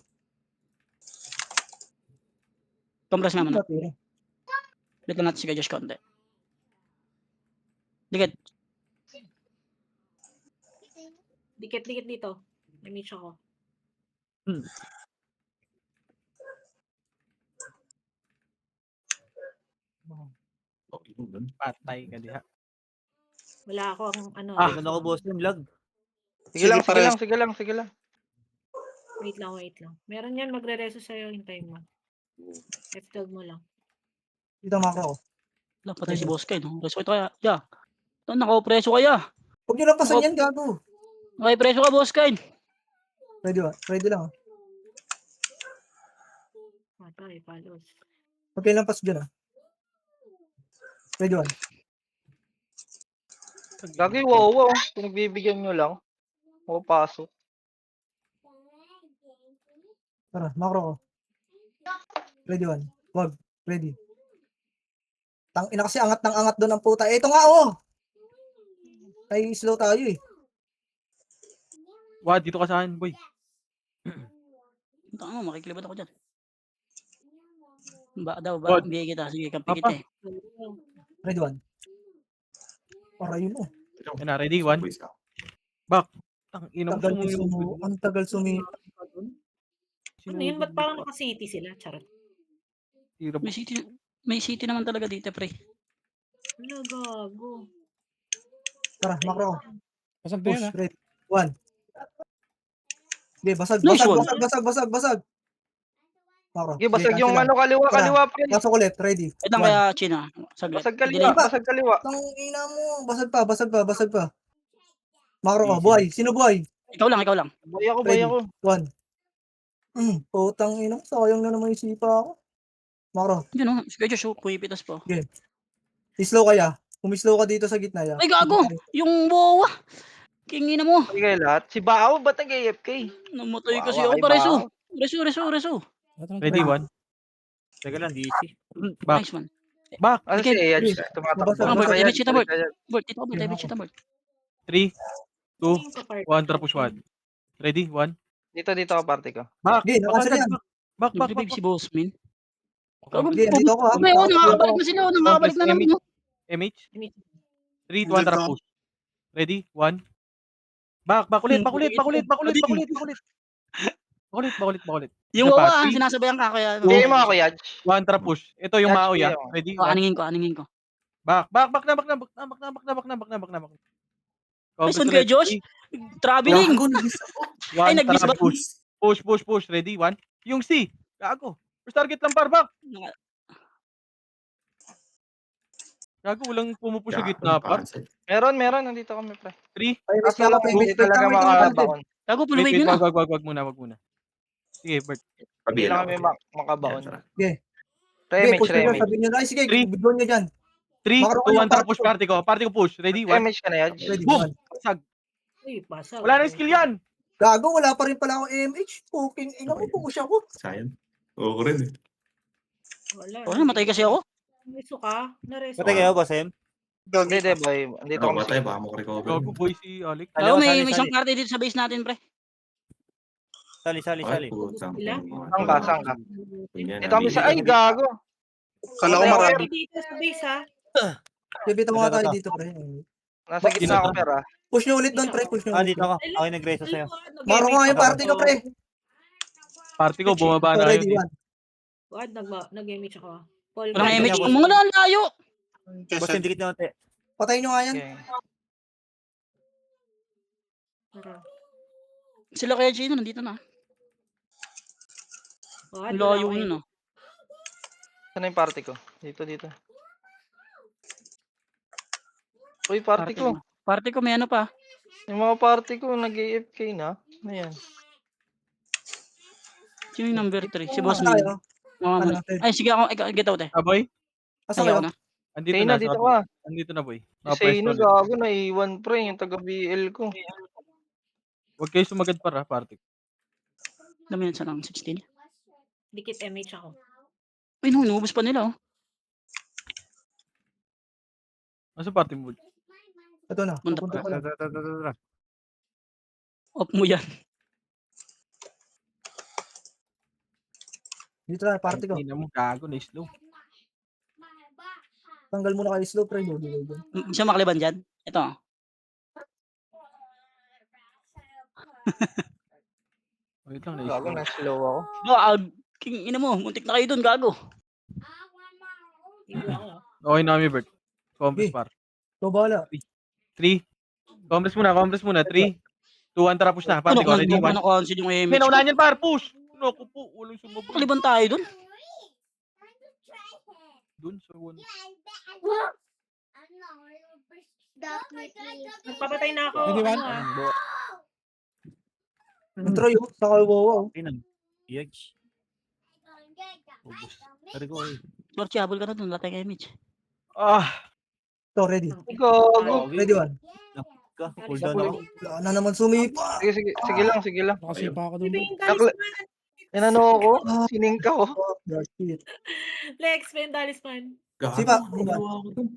Compras nga muna. Tira. Dito natin si Kuya Josh konti. Dikit. Dikit dito. May meet ako. Patay ka diha. Wala ako ang ano. Meron ako boss yung lag. Sige lang, sige lang, sige lang, sige lang. Wait lang, wait lang. Meron yan magre-reso sa'yo, hintayin mo. F12 mo lang. Dito makro ko. Wala, patay si Boss Kay, no? Preso ito kaya. Yeah. Nakapreso kaya. Huwag nyo lang pasan yan, gago. Nakapreso ka, Boss Kay. Ready ba? Ready lang. Oh. Patay, palos. Huwag kayo lang pas dyan, ah. Ready 1. Gagi, wow. Pinagbibigyan nyo lang. O, pasok. Tara, makro ko. Ready 1. Wag. Ready. Ina kasi angat ng angat doon ang puta. Ito nga, oh! Ay, slow tayo eh. Wad, dito ka sa akin, boy. Tama mo, makikilibat ako dyan. Ba daw, God. bigay kita. Sige, kampi Papa. kita eh. Ready 1. Para yun, oh. Yan na, ready, 1. Ang ina mo, Tagal sumuyo. sumu. Ang tagal sumi. Ano yun? Ba't parang naka-city sila? Charot. Hirap. May city naman talaga dito, pre. Wala, gago. Tara, makro ko. Pasag na Push. yan, ah. Ready. 1. Okay, basag, Nice basag, one. basag. Makro. Sige, basag Okay, yung cancel lang. kaliwa, Tara. kaliwa, pre. Pasok ulit. Ready. Ito lang 1. kaya, China. Saglit. Basag Delay. kaliwa, basag kaliwa. Tang ina mo. Basag pa. Makro ko. Easy. Buhay. Sino buhay? Ikaw lang. Bay ako, Ready. bay ako. 1. Putang ina. Sayang na naman yung sipa ako. Makro. Yun o, sige Josh, pumipitas po. Slow kaya. Kumislow ka dito sa gitna ya. Ay, gago! Yung bowa! Kingina mo! Hindi kayo lahat. Si Bao, ba't nag-AFK? Namatay Wawa kasi ako kay pareso. Bao. Reso. Ready, 1. Teka lang, DC. Back. Nice man. Back. Ano Sige. si Eyad? Tumatakbo. Babasag, Ano babasag. kaya? Damage kita, Bert. Kaya- Bert, dito ako, Bert. 3, 2, Ano yung kapart? 1, tapos 1. Ready, 1. Dito ako, parte ko. Back. Okay, nakasan yan. Back. Nag-revive si Boss, min. Gago, Okay, dito ako, ah. May nakakabalik na sila. Nakakabalik na naman. MH. Image. 3, 2, 1, tara, push. Ready, 1. Back ulit. Bakulit. Yung Isa pa, wawa, 3, sinasabayan ka kaya. Hindi mo ako, Yaj. 1, tara, push. Ito yung Catch Mao, me ya. ako. Ready, Oh, 1. aningin ko. Back na. Ay, saan kayo, Josh? Traveling! Ay, 1, nag-miss tara, ba? push. Ready, 1. Yung C. Gago. First target lang, par, back. Gago, walang pumupush sa gitna, par. Meron. Nandito kami, pre. 3. Ay, miss Kaso ka lang, pa. hindi talaga makabaon. Gago, Wait, puluwig nyo na. wag muna. Sige, Bert. Hindi lang kami makabaon. Okay, Remage. push na dyan. Sabi nyo na. Ay, sige, Three. bidon nyo dyan. 3, Makaro 2, kayo, 1, tara, party push. ko. Party ko push. Ready, 1. Remage ka na, Yaj. Ready, Boom! 1. Sag. Uy, basa. Wala na skill yan. Gago, wala pa rin pala akong AMH. Fucking ina ko, push ako. Sayang. Oo rin eh. Wala. Oh, namatay kasi ako. Nareso ka? Nareso Patay kayo, boss, Em? Hindi, boy. Andito Ano kami ba tayo? sa... Baka makarecover. Gago, boy, si Alec. Gago, Dalawa, may sali. isang party dito sa base natin, pre. Sali. Ay, putang. Sila? Saan ka? Ganyan, Dito kami sa... Ay, nabibigyan. gago. Kala ko marami. Dito sa base, ha? Bibita mo nga tayo dito, pre. Nasa gitna ako, pera. Push nyo ulit doon, pre. Push nyo ulit. Dito ako. Ako yung nag-reso sa'yo. Maro nga yung party ko, pre. Party ko, bumaba na Ready, yun. 1. Wad, nag-image ako. Paul, Walang Ay, image. boss. Ang mga lang layo. Boss, yung dikit na natin. Patayin nyo nga yan. Okay. Tara. Sila kaya Gino, nandito na. Wad, Ang wala layo akong nun, ah. Saan yung party ko? Dito. Uy, party ko. Party ko, may ano pa. Yung mga party ko, nag-AFK na. Ayan. Sino yung number 3? Si Boss Asa Min. kayo? Mga Ano, Ay, sige ako. Get out eh. Ah, boy? Asa Ayaw kayo? na. Andito Sino, na. dito sorry. ka. Andito na, boy. Si Sino, gago, naiwan, pre. Yung taga-BL ko. Huwag kayo sumagad para, party. Ilang minutes na lang? 16? dikit MH ako. Ay, no, inubos pa nila, oh. Nasa party mo? Ito na. Punta Pupunta pa. ko na. Off mo yan. Dito na, party ko. Ina mo, gago, na-slow. Tanggal mo na kayo slow, pre. Siya makaliban dyan? Ito, oh. Wait lang, Gago, na-slow. na-slow ako. Ina mo, muntik na kayo dun, gago. Hindi ako. Okay na kami, Bert. Compress Okay. par. Ikaw bahala. 3. Compress muna. 3, 2, 1, tara push na. Party ko, ready? 1. Na-cancel yung May image ko. naunahan yan, par. Push! Naku po, walang sumagot. Kaliban tayo dun. Dun sa 1. Magpapatay na ako. Ready, one? Ano ah. Troy, sa kawawa. Okay na. Yikes. Ubus. Pare ko eh. George, habol ka na dun. Wala tayong image. Ito, ready. Gago. Ready, one. Cooldown ako. Wala na naman sumipa. Sige lang. Nakasipa ako dun. Ping Nakla- talisman. Inano ako? Siningka ko. Oh, shit. Lex, ping talisman. Sipa.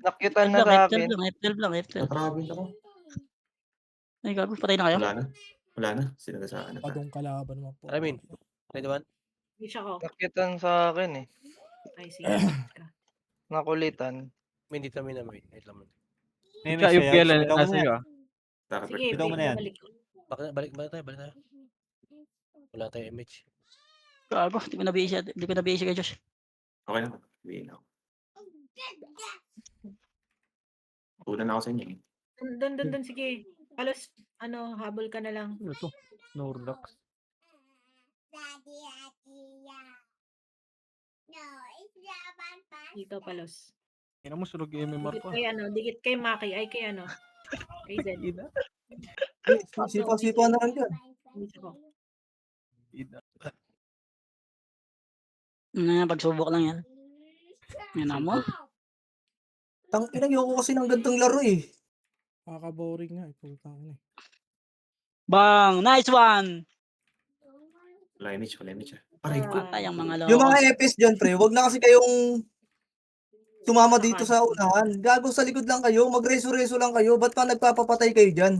Nakyutan F12 na lang, sa F12 akin. lang, F12 lang, F12. Natrabin ako. Ay, gago, patay na kayo? Wala na. Sinagasaan na tayo. Padong kalaban mo po. Ramin. Ready one? Hindi siya ko. Nakyutan sa akin eh. Ay, sige. ka. Nakulitan. Hindi kami na may. Wait lang. May Siya, yung message. PL, Bitaw mo nasa na iyo yan. ah. Sige, Bitaw mo na yan. balik. Balik tayo. Wala tayong image. Gago, di ko na-base kay Josh. Okay na. Sabihin ako. Una na ako sa inyo. eh. Doon, sige. Alos, habol ka na lang. Ano to? Snorlax. Dito, palos. Ina mo, sunog yung MMR ko. Dikit kay Maki, ay kay kay Zed. Ina. Sipa na lang dyan. Hindi siya ko. Ina. Pagsubok lang yan. Yan na mo. Tang ina, ayoko kasi ng gantong laro eh. Kaka-boring nga. Putang ina. Bang! Nice one! Wala image. Aray ko. Patay ang mga Yung loko. mga EPS dyan, pre, wag na kasi kayong sumama dito sa unahan. Gago sa likod lang kayo, magreso-reso lang kayo. Ba't pa nagpapapatay kayo dyan?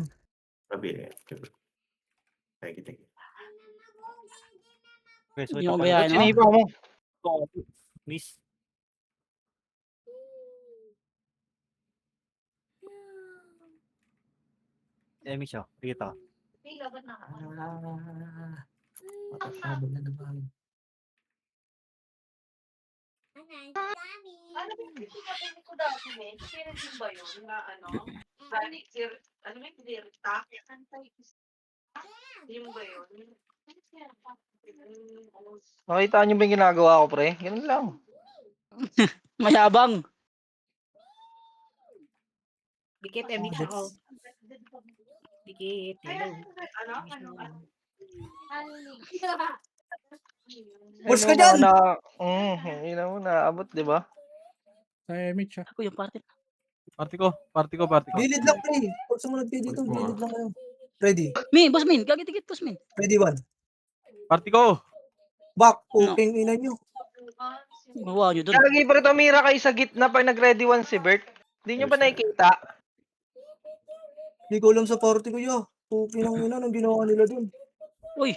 Sabi eh. Thank you. Okay, so Yung ito gayahin pala. mo. Sinipa mo. Miss. Emi siya. Kita. Matatapon na naman. Ano ba yung pinapili ko dati, men? Sino ba yun? Na ano may direkta? Yung ba yun? Nakita niyo ba yung ginagawa ko, pre? Ganun lang. Mayabang. Dikit, Emi siya ko. Dikit, hello. Push ka dyan! Hindi na mo naabot, di ba? Sa image siya. Ako yung party. Party ko. Gilid lang, pre. Pag sumunod kayo dito, gilid lang kayo. Ready? Boss Min. Gagi-dikit, Boss Min. Ready, one. Party ko. Back, puking ina nyo. Gawa nyo dun. Lagi pa rin tumira kayo sa gitna pag nag-ready one si Bert. Hindi nyo ba nakikita? Hindi ko alam sa party ko yun. Puking ang ina nung ginawa nila dun. Uy,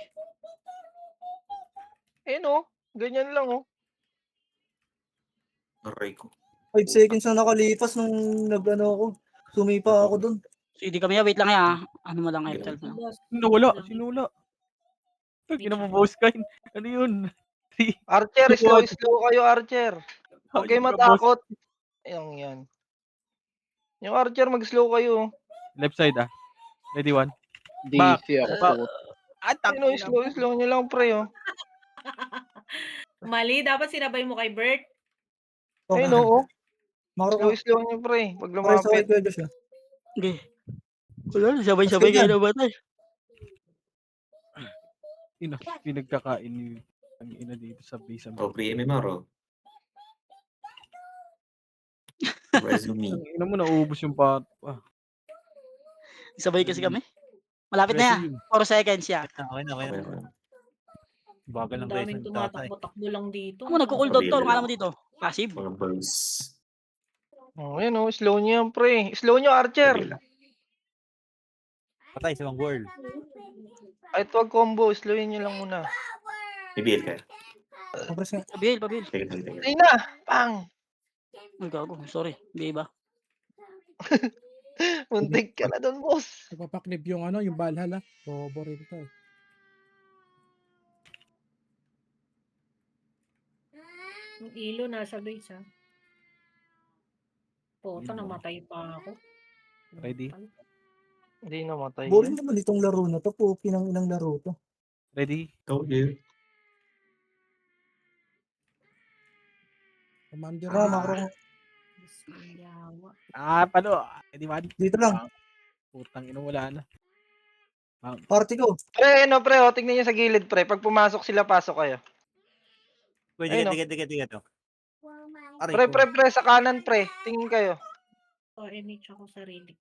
Ganyan lang oh. Aray ko. 5 seconds na nakalipas nung nag-ano ako. Sumipa ako dun. so hindi kami. Wait lang ya. Ano mo lang, F12 lang. Sinula. Ginamabos ka. Ano yun? Archer, slow kayo, Archer. Huwag kayo matakot. Yan. Yung Archer, mag-slow kayo. Left side ah. Ready one. DC ako. Slow nyo lang, pre, oh. Mali, dapat sinabay mo kay Bert. Ayun, oo. Makro ka. Slow nyo, pre. Pag Pare sa lumapit. white Josh ah. Okay. Wala, sabay-sabay kayo na batay. Pinagkakain ni ang ina dito sa base. Oh, pre-MMR oh. Resume. Ang ina mo, naubos yung pat. Sabay kasi kami. Malapit na yan. 4 seconds ya. Okay na. Okay na. Bagal Ang ng daming Bryson tatay. tumatakbo-takbo lang dito. Ano nagko-cooldown to? Ano mo dito? Passive. Mga burns. Ayun, oh. Slow nyo yan, pre. Slow nyo, Archer. Sabi lang. Patay sa mga world. Kahit wag combo, slowin nyo lang muna. Ibigil ka. Kompres nga. Pabil. Sige. Ay na! Pang! Ay, gago. Sorry. Hindi ba? Muntik ka na doon, boss. Nagpapaklip yung yung Valhalla. Bobo rin to. Yung ilo nasa base, ha? Puta, namatay pa ako. Ready? Hindi namatay. Boring naman itong laro na to. Puki ng inang laro to. Ready? Go, game. Commander Ah, Nick. makro ko. Yawa. Palo. Ready, man? Dito lang. Putang ina, wala na. Party ko. Pre, ano pre, o, tignan nyo sa gilid pre. Pag pumasok sila, pasok kayo. Uy, Ayun, digat. Aray Pre, ko. pre, sa kanan pre. Tingin kayo. O, NH ako sarili.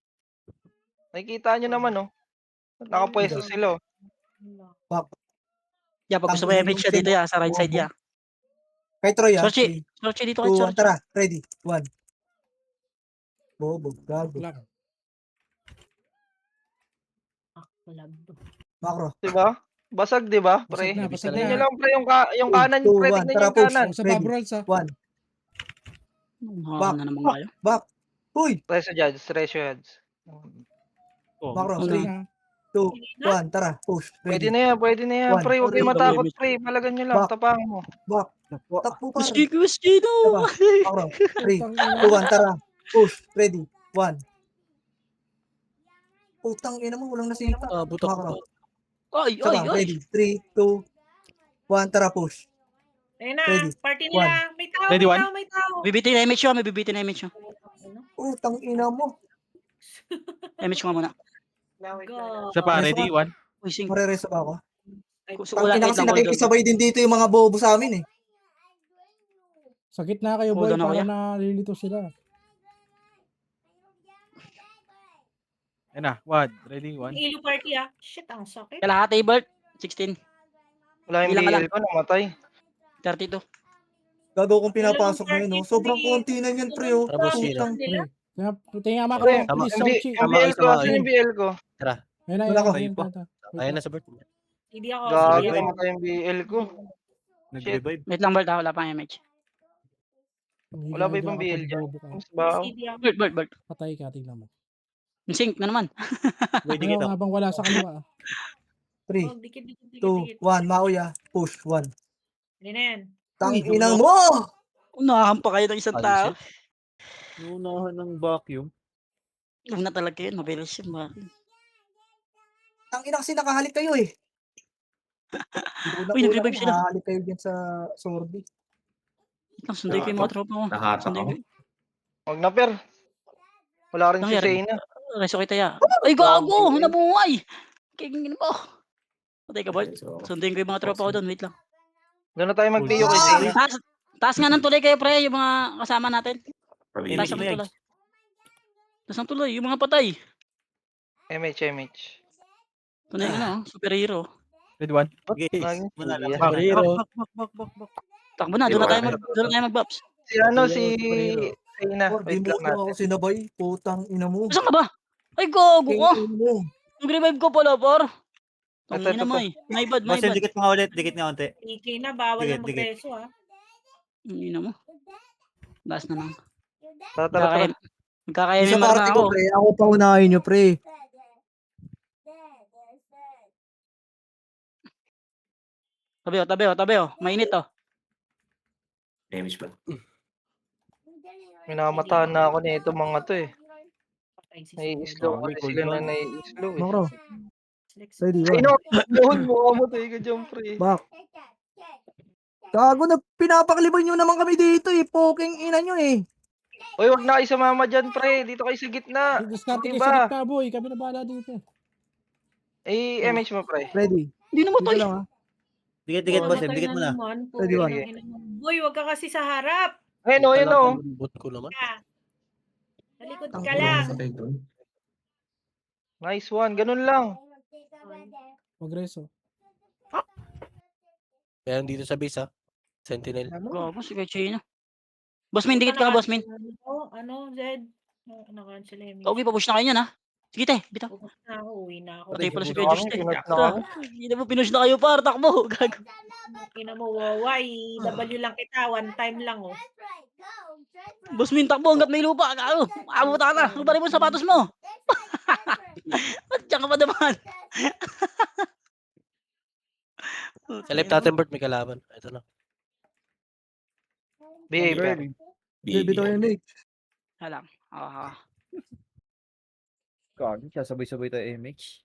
Nakikita nyo naman, oh. Nakapwesto sila, oh. Yeah, pag gusto mo Tangina image yung siya dito Simo. ya, sa right side ya. Kay Troy ah. Sorchi, Sorchi dito 2, kay 1, Sorchi. tara. Ready. 1. Bobo. Gago. Lang. Club. Makro. Diba? Basag, diba, pre? Basag Tignan nyo na. lang, pre, yung kanan, 2, pre. 1, Tignan nyo tara yung push. kanan. Huwag sa Ready. Bob Rolls, 1. Back na naman kayo. Back. Uy. Reso judge, reso judge. Makro. Una. 3, 2, 1, tara. Push. Pwede Ready. na yan, 1. pre. Huwag kayong Ready. matakot, pre. Palagan nyo lang, Back. tapangan mo. Back. Takbo par. Whiskey no! Diba? Makro. 3, Putang ina 2, mo. 1, tara. Push. Ready. 1. Putang ina mo. Walang nasita. Butak Makro. pa. Ay, Isa ay, pa. ay. Ready. 3, 2, 1, tara. Push. Ayun na, Ready. party nila. May tao, Ready, one? may tao. Bibitin na image yun, may bibitin na image yun. Putang ina mo. Image ko nga muna. Go. Isa pa, Reso ready? ka. 1. Uy, sing. Marereso ba ako? Wala, Tangina wait kasi lang, hold on. nakikisabay din dito yung mga bobo sa amin eh. Sa gitna kayo, Hold boy, on ako, para ya. nalilito sila. Ayun na, 1. Ready? 1. Ilo party ah. Shit, ang sakit. Kalahati, Bert. 16. Wala yung Bilang ka lang. BL ko, namatay. 32. Gago kong pinapasok Dalawang ngayon, no? party Sobrang free. konti na yan, pre, oh. Tapos sino? Putang. Nila? Tingnan mo Pre, ako, please, yung Sorchi. BL ko, asan yung BL ko? Ayun na, Wala ko. ayun pa. na. Ayun na sa bird. Hindi ako. Gago, Sige, namatay yung BL ko. Nag-revive. Wait lang, Bert, wala pa yung image. Wala ba ibang BL dyan? Mas ba? Hindi ako. Bert. Patay ka, tingnan mo. Sync na naman. Uy, dikit Ayaw, habang wala sa kaliwa. 3, Oh, dikit. 2, 1, Maoya. Push. 1. Hindi na yan. Tanginang mo! Unahan pa kayo ng isang tao. Unahan ng vacuum. Una talaga yun, mabilis yun. Bakit? Tangina kasi nakahalik kayo eh. Uy, nag-revive sila. Nakahalik kayo dyan sa sorby. Sunday ko yung mga tropa ko. Nakahatak Sunday ako. ko. Huwag na, per. Wala rin si Nangyari? Zayna. Reso kita ya. Ay, gago! Nabuhay! Kingin mo. Patay ka, Bart. So, Sundayin ko yung mga tropa ko doon. Wait lang. Doon na tayo mag-Dio kay Zayna. Taas nga ng tulay kayo, pre. Yung mga kasama natin. pabili. Taas ng tulay. Taas ng tulay. Yung mga patay. MH. Tunay ka na, oh. Superhero. Ready? 1. Okay, Naging wala lang. silya. Back. Superhero. Back. Takbo na. Doon na tayo mag-Bobs. Si ano, Superhero, si superhero. Zayna. Oh, di Wait mo lang natin. ako sinabay. Putang ina mo. Saan ka ba? Ay, gago ko. Tingin mo. Nag-revive ko pala, par. Ito, Tangina ito. mo eh. My bad. Boss, yung dikit nga ulit. Dikit nga unti. PK na, bawal na Dikit. magreso ah. Tangina mo. Last na lang. Tara. Magkakaya Sa na party ko, ako. pre. Ako pa unahin nyo, pre. Tabi oh. Mainit oh. Damage ba? Minamatahan na ako nito mga to eh. Patay si Nai-slow May kasi cooldown. sila na nai-slow eh. Makro. Flex. Ready, Ay 1. no, doon mo mamatay ka dyan, pre. Back. Gago, pinapakliban nyo naman kami dito eh. Poking ina nyo eh. Uy, wag na kayo sumama dyan, pre. Dito kayo sa gitna. Diskarte kayo Iba. sa gitna, boy. Kami na bahala dito. Eh, MH mo, pre. Ready. Hindi na Dito matay. lang ha. Dikit, boss. Mamatay Dikit mo na. naman. Pwede ba? Putang ina mo. Boy, wag ka kasi sa harap. Ayun o. Bot ko naman. Ka. Talikod ka Tangina lang. mo. Patay doon. Nice one. Ganun lang. Magreso. Meron dito sa base ha. Sentinel. Gago, si Kachina. Bossmin, dikit ka, Bossmin. Ano, Zed? Nakancel yung Okay, papush na kayo niyan ha. Sige te, bitaw. Ubus na ako, uwi na ako. Patay pala si Kami, Kuya Juste. pinat na kami. Hindi na mo pinush na kayo, par. Takbo. Gago. Ina mo, waway. W lang kita, one time lang oh. Bossmin, takbo hanggat may lupa. Gago. Abot ka na. Ubarin mo yung sapatos mo. Ba't diyan ka pa naman? Sa left natin bird may kalaban. Ito na. Behavior. Baby to BBL. MH. Halang. Ah, Kagi, sabay-sabay tayo MH.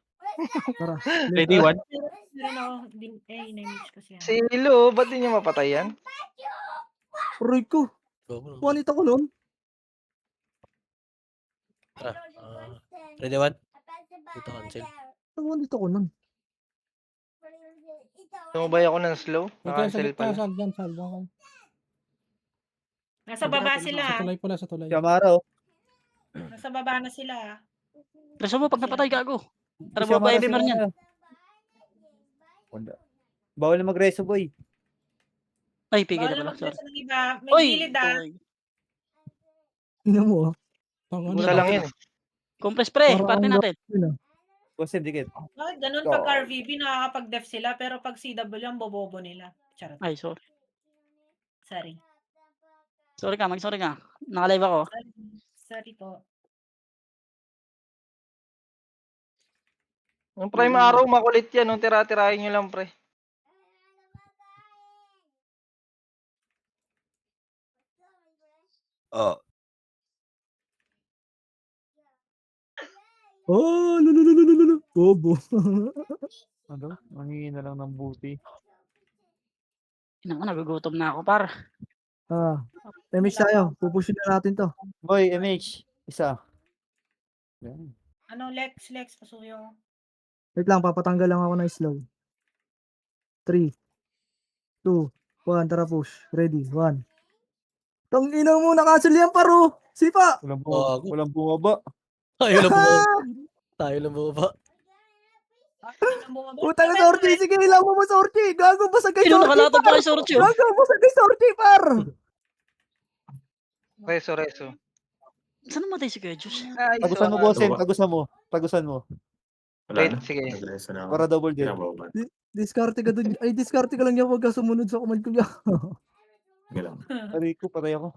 Tara. Ready, one. Meron ako din, na-image kasi yan. Si Lo, ba't di niya mapatay yan? Aray ko. Go mo. Wanit ako nun. Tara. Ready one? Dito cancel. Wanit ako nun. Tumabay ako ng slow. Huwag kayo sa Na-cancel gitna, pala. saldan kayo. Nasa baba sila. Sa tulay pala, sa tulay. Si Amara, oh. Nasa baba na sila. preso mo pag napatay gago. Tara Si mo ba Amara, si Ebemer niyan? Amara. Wala. Bawal na mag-reso, boy. Ay, pigil Bawal na pala. naman Sorry. sa ng iba. May Uy! gilid ah. Okay. Tingnan mo ah. Tangan Isa lang yun eh. Compress pre, Parang parte ang natin. yun ah. Kusip, dikit. Bakit ganun God. pag RVB nakakapag-def sila pero pag CW ang bobobo nila. Charot. Ay, sorry. Sorry. Sorry ka, mag-sorry ka. Naka-live ako. Sorry po. Yung prime araw, makulit yan. Nung tira-tirahin nyo lang, pre. Oh, Oh, lulululululu. Bobo. Ano? Mangingi na lang ng buti. Ina ko, nagugutom na ako, par. Ah. Damage tayo. Pupushin na natin to. Boy, MH. Isa. Yan. Ano, Lex, pasuyo. Wait lang, papatanggal lang ako ng slow. 3, 2, 1, tara push. Ready, 1. Tangina mo, nakancel yan paro. Sipa. Walang Gago. walang bumaba. Tayo lang bumaba. Tayo lang bumaba. Puta na Sorchi. Sige, ilang mo Sorchi. Gago, basag kay Sino Sorchi, nakalatag pa par. kay Sorchi, oh? Gago, basag kay Sorchi, par. Reso. Saan namatay si Kuya Diyos? Ay, Tagusan mo, so, bossem. Tagusan mo. wala Wait, na. sige. Nag-reso na ako. Para double dead. Pinababa. Diskarte ka dun. Ay, diskarte ka lang yan. Huwag ka sumunod sa command ko niya. Sige lang. Aray ko, patay ako.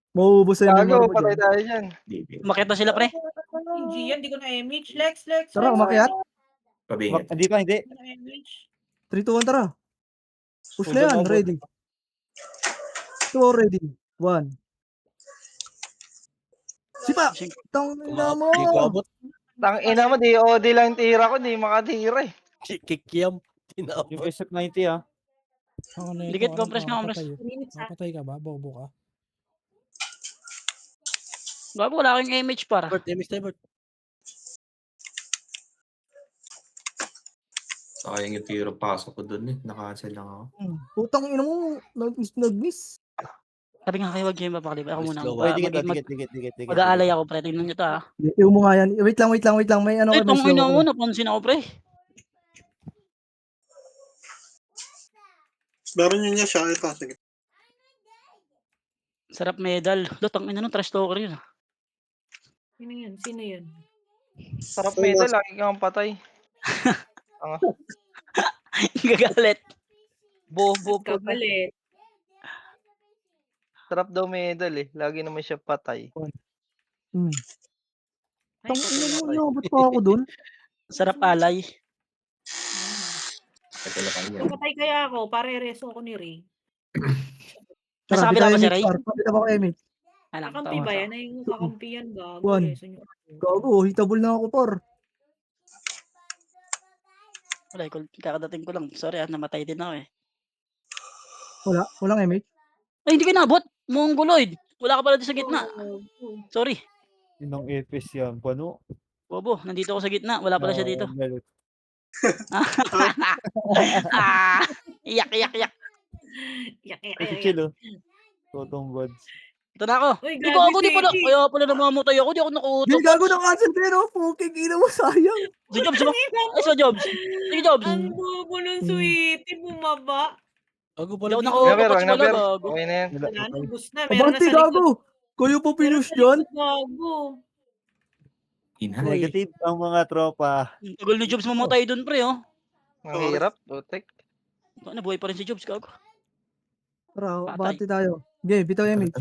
Mauubos sa Gago, MMR mo patay dyan. tayo dyan. Di- Makita sila, pre. Hindi yan, di ko na image. Lex. Tara, umakyat. Pabingat. Hindi pa, hindi. Di ko na image. 3, 2, 1, tara. Push Hold na on, yan. hold on. Ready. 2, ready. 1. Sipa. Tangina mo. Hindi ko abot. Tang ina mo, di OD lang tira ko, di makatira eh. Kikiam. Yung Tinabot. SF90, ah. Ako na ito. Dikit, compress ka, compress. Nakapatay ka ba? Bobo ka? Gago, wala kang image, par. Bert, damage tayo, Bert. Sayang yung tiro pasok ko dun eh. Naka-cancel lang ako. Putang ina mo. Nag-miss. Sabi nga kayo, wag kayo mapakali. Ako muna. Slow, Oy, dikit. Mag-aalay ako, pre. Tingnan nyo to, ah. Iw mo nga yan. Wait lang. May ano Ay, ko. May tong slow ina ako. mo, napansin ako, pre. Meron yun niya siya. Ito, sige. Sarap medal. Lutang ina no, trash talker yun. Sino yun? Sarap medal, lagi kang patay. Gagalit. Bobo po. Kagalit. Sarap daw medal eh. Lagi naman siya patay. Ay, Tangina mo patay. niyo. Ba't pa ako dun? Sarap alay. Ito lang kami yan. Patay kaya ako, pare-reso ako ni Ray. Nasa Tara, kabila ba si bitaw Ray? MH, par. Bitaw ako MH. Alam, Kakampi ba yan? Ay, yung kakampi yan gago. One. Reso nyo. Gago, hitable na ako, par. Wala, kakadating ko lang. Sorry, namatay din ako eh. Walang MH. Ay, hindi ka nabot. Mongoloid. Wala ka pala dito sa gitna. Sorry. Inang EPS yan. Pano? Bobo, nandito ako sa gitna. Wala pala siya dito. Galit. Iyak. Ay, si Chill, oh. Totong gods. Ito na ako. Uy, Hindi ko ako, di pala. Teddy. Kaya pala namamatay ako. Di ako nakuutok. Hindi, gago na cancel pero. Puking ina mo, sayang. Si Jobs mo. Ay, si Jobs. Sige, Jobs. Ang bobo ng sweetie, bumaba. Gago Di pala ako dito. nakuutok. Naber, Pats wala, naber. gago. Okay na yan. Wala na, bus na. Meron na Abante, sa likod. gago. Kayo pa Meron pinush sa dyan? likod, gago. Inhay. Negative ang mga tropa. Ang tagal ni Jobs mamatay dun, pre, oh. Ang hirap, putek. Nabuhay pa rin si Jobs, gago. Tara, Patay. abante tayo. Okay, bitaw MH.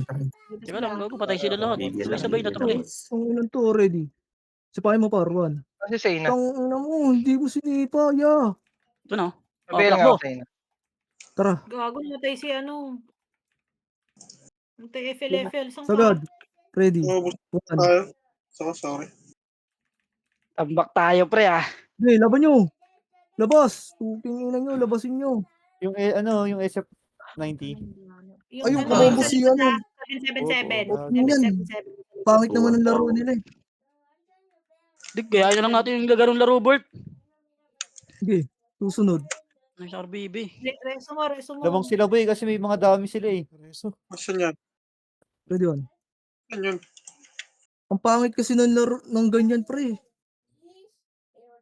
Teka lang, gago. Patay sila lahat. Bigyan lang, Sabay-sabay na to, pre. bigyan lang, boss. Ang ilan to already. Sipahin mo, par. 1. Kasi Seyna. Tangina mo, hindi mo sinipa, ya. Ito na, oh. Sabi lang takbo. ako Seyna. Tara, Gago, natay si ano. Natay FL. Saan ka? sagad. Ready. Ubus One. tayo. Sorry. Tambak tayo, pre, ah. Hey, laban nyo. Labas. Tuking ina nyo, labasin nyo. Yung yung SF90. Ayun, ano, kumobo si ano. 777. Opo, Yan. Pangit naman ang laro nila eh. Di, kaya lang natin yung lagarong laro, Bert. Sige, susunod. Nice RBB. Reso mo. Lamang sila boy kasi may mga dami sila eh. Reso. Asan yan? Ready one. Yan yun. Ang pangit kasi ng laro ng ganyan, pre.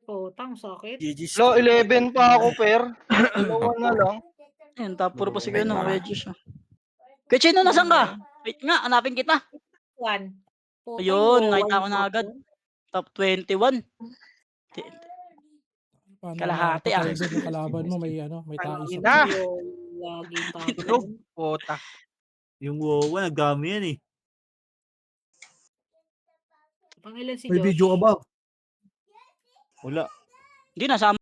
Putang, sakit. GG's. Lo, 11 pa ako, per. Dalawa na lang. Ayun, top 4 pa si Kuya, no? Wedges, ah. Kuya Chino, nasan ka? Wait nga, hanapin kita. 1. Ayun, nakita ko na agad. Top 21. Paano Kalahati, nakapatay ah. doon yung kalaban mo, may tayo Tangin sa... na. Lagi Tulog. Puta. Yung WoW, nagdami yan eh. Pangilan si May Josh? video ka ba? Wala. Hindi, nasama